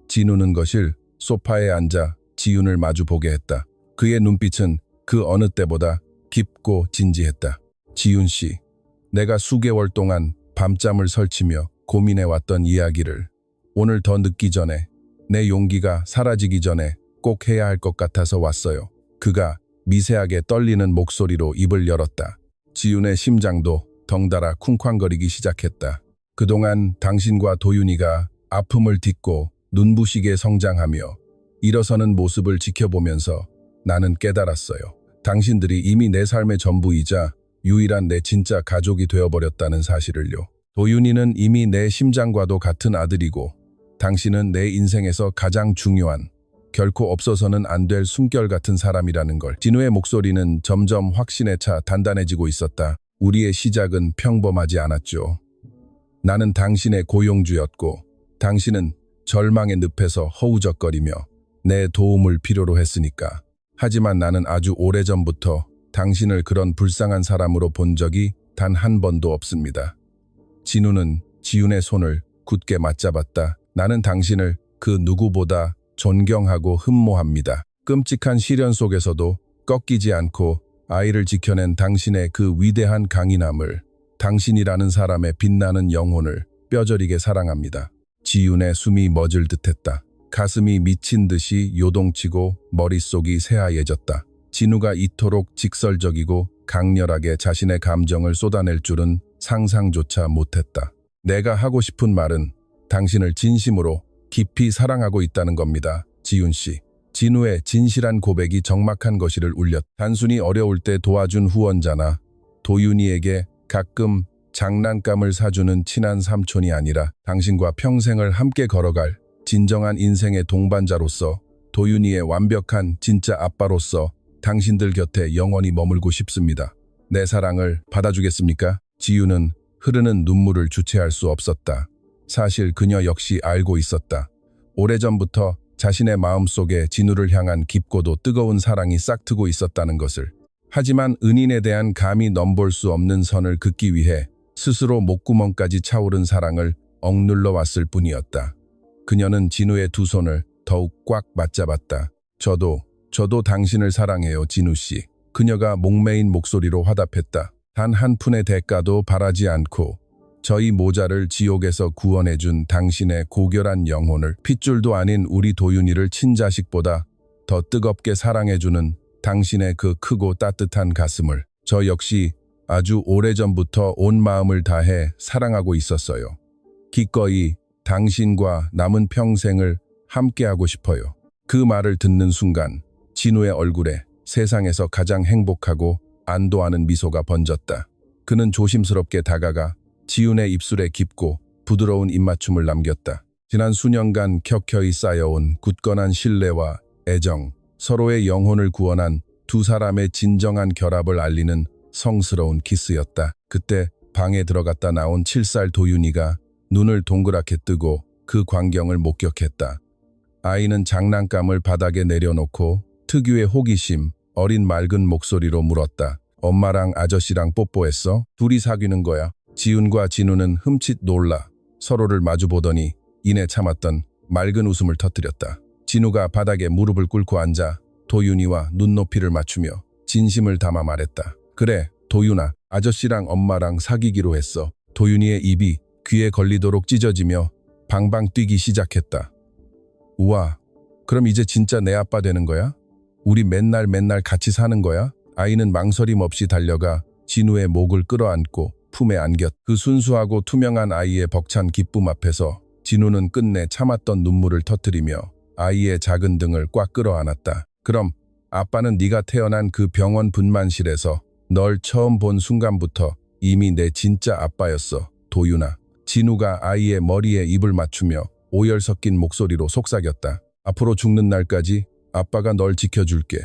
진우는 거실 소파에 앉아 지윤을 마주보게 했다. 그의 눈빛은 그 어느 때보다 깊고 진지했다. 지윤 씨, 내가 수개월 동안 밤잠을 설치며 고민해왔던 이야기를 오늘 더 늦기 전에, 내 용기가 사라지기 전에 꼭 해야 할 것 같아서 왔어요. 그가 미세하게 떨리는 목소리로 입을 열었다. 지윤의 심장도 덩달아 쿵쾅거리기 시작했다. 그동안 당신과 도윤이가 아픔을 딛고 눈부시게 성장하며 일어서는 모습을 지켜보면서 나는 깨달았어요. 당신들이 이미 내 삶의 전부이자 유일한 내 진짜 가족이 되어버렸다는 사실을요. 도윤이는 이미 내 심장과도 같은 아들이고 당신은 내 인생에서 가장 중요한, 결코 없어서는 안 될 숨결 같은 사람이라는 걸. 진우의 목소리는 점점 확신에 차 단단해지고 있었다. 우리의 시작은 평범하지 않았죠. 나는 당신의 고용주였고 당신은 절망의 늪에서 허우적거리며 내 도움을 필요로 했으니까. 하지만 나는 아주 오래전부터 당신을 그런 불쌍한 사람으로 본 적이 단 한 번도 없습니다. 진우는 지윤의 손을 굳게 맞잡았다. 나는 당신을 그 누구보다 존경하고 흠모합니다. 끔찍한 시련 속에서도 꺾이지 않고 아이를 지켜낸 당신의 그 위대한 강인함을, 당신이라는 사람의 빛나는 영혼을 뼈저리게 사랑합니다. 지윤의 숨이 멎을 듯했다. 가슴이 미친 듯이 요동치고 머릿속이 새하얘졌다. 진우가 이토록 직설적이고 강렬하게 자신의 감정을 쏟아낼 줄은 상상조차 못했다. 내가 하고 싶은 말은 당신을 진심으로 깊이 사랑하고 있다는 겁니다. 지윤 씨. 진우의 진실한 고백이 적막한 거실을 울렸다. 단순히 어려울 때 도와준 후원자나 도윤이에게 가끔 장난감을 사주는 친한 삼촌이 아니라 당신과 평생을 함께 걸어갈 진정한 인생의 동반자로서, 도윤이의 완벽한 진짜 아빠로서 당신들 곁에 영원히 머물고 싶습니다. 내 사랑을 받아주겠습니까? 지윤은 흐르는 눈물을 주체할 수 없었다. 사실 그녀 역시 알고 있었다. 오래전부터 자신의 마음속에 진우를 향한 깊고도 뜨거운 사랑이 싹트고 있었다는 것을. 하지만 은인에 대한 감히 넘볼 수 없는 선을 긋기 위해 스스로 목구멍까지 차오른 사랑을 억눌러 왔을 뿐이었다. 그녀는 진우의 두 손을 더욱 꽉 맞잡았다. 저도 당신을 사랑해요, 진우 씨. 그녀가 목매인 목소리로 화답했다. 단 한 푼의 대가도 바라지 않고 저희 모자를 지옥에서 구원해준 당신의 고결한 영혼을, 핏줄도 아닌 우리 도윤이를 친자식보다 더 뜨겁게 사랑해주는 당신의 그 크고 따뜻한 가슴을 저 역시 아주 오래전부터 온 마음을 다해 사랑하고 있었어요. 기꺼이 당신과 남은 평생을 함께하고 싶어요. 그 말을 듣는 순간 진우의 얼굴에 세상에서 가장 행복하고 안도하는 미소가 번졌다. 그는 조심스럽게 다가가 지윤의 입술에 깊고 부드러운 입맞춤을 남겼다. 지난 수년간 켜켜이 쌓여온 굳건한 신뢰와 애정, 서로의 영혼을 구원한 두 사람의 진정한 결합을 알리는 성스러운 키스였다. 그때 방에 들어갔다 나온 7살 도윤이가 눈을 동그랗게 뜨고 그 광경을 목격했다. 아이는 장난감을 바닥에 내려놓고 특유의 호기심, 어린 맑은 목소리로 물었다. 엄마랑 아저씨랑 뽀뽀했어? 둘이 사귀는 거야? 지윤과 진우는 흠칫 놀라 서로를 마주보더니 이내 참았던 맑은 웃음을 터뜨렸다. 진우가 바닥에 무릎을 꿇고 앉아 도윤이와 눈높이를 맞추며 진심을 담아 말했다. 그래, 도윤아, 아저씨랑 엄마랑 사귀기로 했어. 도윤이의 입이 귀에 걸리도록 찢어지며 방방 뛰기 시작했다. 우와, 그럼 이제 진짜 내 아빠 되는 거야? 우리 맨날 같이 사는 거야? 아이는 망설임 없이 달려가 진우의 목을 끌어안고 품에 안겼. 그 순수하고 투명한 아이의 벅찬 기쁨 앞에서 진우는 끝내 참았던 눈물을 터뜨리며 아이의 작은 등을 꽉 끌어안았다. 그럼 아빠는 네가 태어난 그 병원 분만실에서 널 처음 본 순간부터 이미 내 진짜 아빠였어, 도윤아. 진우가 아이의 머리에 입을 맞추며 오열 섞인 목소리로 속삭였다. 앞으로 죽는 날까지 아빠가 널 지켜줄게.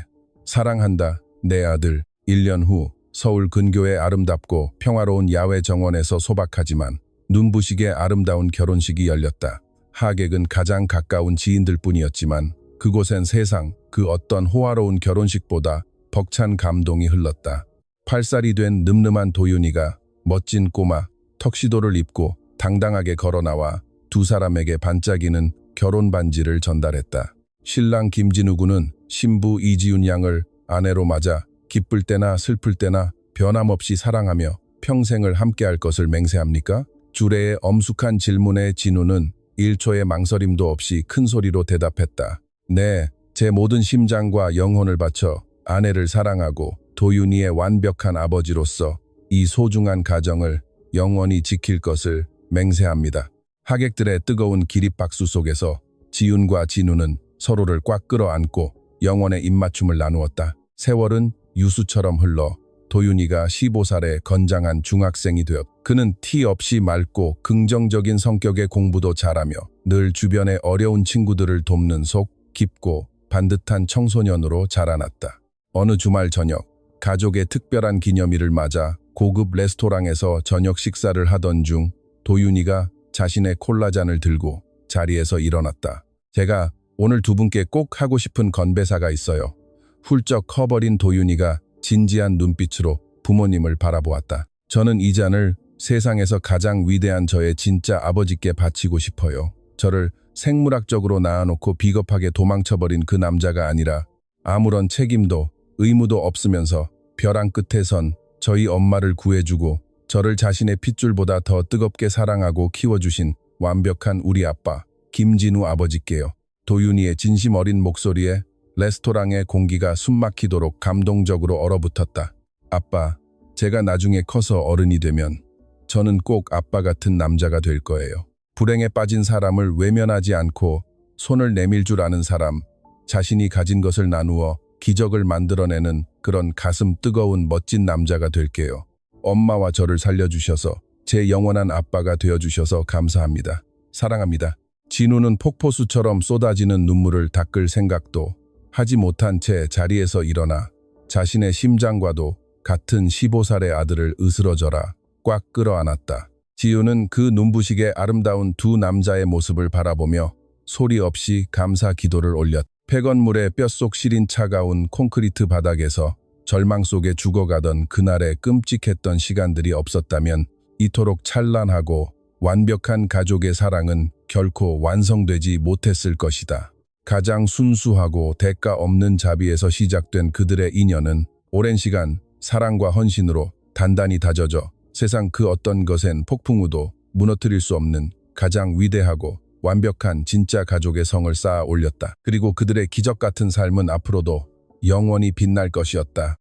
사랑한다, 내 아들. 1년 후 서울 근교의 아름답고 평화로운 야외 정원에서 소박하지만 눈부시게 아름다운 결혼식이 열렸다. 하객은 가장 가까운 지인들 뿐이었지만 그곳엔 세상 그 어떤 호화로운 결혼식보다 벅찬 감동이 흘렀다. 8살이 된 늠름한 도윤이가 멋진 꼬마 턱시도를 입고 당당하게 걸어나와 두 사람에게 반짝이는 결혼 반지를 전달했다. 신랑 김진우 군은 신부 이지윤 양을 아내로 맞아 기쁠 때나 슬플 때나 변함없이 사랑하며 평생을 함께할 것을 맹세합니까? 주례의 엄숙한 질문에 진우는 1초의 망설임도 없이 큰 소리로 대답했다. 네, 제 모든 심장과 영혼을 바쳐 아내를 사랑하고 도윤이의 완벽한 아버지로서 이 소중한 가정을 영원히 지킬 것을 맹세합니다. 하객들의 뜨거운 기립박수 속에서 지윤과 진우는 서로를 꽉 끌어안고 영원의 입맞춤을 나누었다. 세월은 유수처럼 흘러 도윤이가 15살의 건장한 중학생이 되었다. 그는 티 없이 맑고 긍정적인 성격의 공부도 잘하며 늘 주변의 어려운 친구들을 돕는 속 깊고 반듯한 청소년으로 자라났다. 어느 주말 저녁, 가족의 특별한 기념일을 맞아 고급 레스토랑에서 저녁 식사를 하던 중 도윤이가 자신의 콜라잔을 들고 자리에서 일어났다. 제가 오늘 두 분께 꼭 하고 싶은 건배사가 있어요. 훌쩍 커버린 도윤이가 진지한 눈빛으로 부모님을 바라보았다. 저는 이 잔을 세상에서 가장 위대한 저의 진짜 아버지께 바치고 싶어요. 저를 생물학적으로 낳아놓고 비겁하게 도망쳐버린 그 남자가 아니라 아무런 책임도 의무도 없으면서 벼랑 끝에 선 저희 엄마를 구해주고 저를 자신의 핏줄보다 더 뜨겁게 사랑하고 키워주신 완벽한 우리 아빠 김진우 아버지께요. 도윤이의 진심 어린 목소리에 레스토랑의 공기가 숨막히도록 감동적으로 얼어붙었다. 아빠, 제가 나중에 커서 어른이 되면 저는 꼭 아빠 같은 남자가 될 거예요. 불행에 빠진 사람을 외면하지 않고 손을 내밀 줄 아는 사람, 자신이 가진 것을 나누어 기적을 만들어내는 그런 가슴 뜨거운 멋진 남자가 될게요. 엄마와 저를 살려주셔서 제 영원한 아빠가 되어주셔서 감사합니다. 사랑합니다. 진우는 폭포수처럼 쏟아지는 눈물을 닦을 생각도 하지 못한 채 자리에서 일어나 자신의 심장과도 같은 15살의 아들을 으스러져라 꽉 끌어안았다. 지우는 그 눈부시게 아름다운 두 남자의 모습을 바라보며 소리 없이 감사 기도를 올렸다. 폐건물의 뼛속 시린 차가운 콘크리트 바닥에서 절망 속에 죽어가던 그날의 끔찍했던 시간들이 없었다면 이토록 찬란하고 완벽한 가족의 사랑은 결코 완성되지 못했을 것이다. 가장 순수하고 대가 없는 자비에서 시작된 그들의 인연은 오랜 시간 사랑과 헌신으로 단단히 다져져 세상 그 어떤 것엔 폭풍우도 무너뜨릴 수 없는 가장 위대하고 완벽한 진짜 가족의 성을 쌓아 올렸다. 그리고 그들의 기적 같은 삶은 앞으로도 영원히 빛날 것이었다.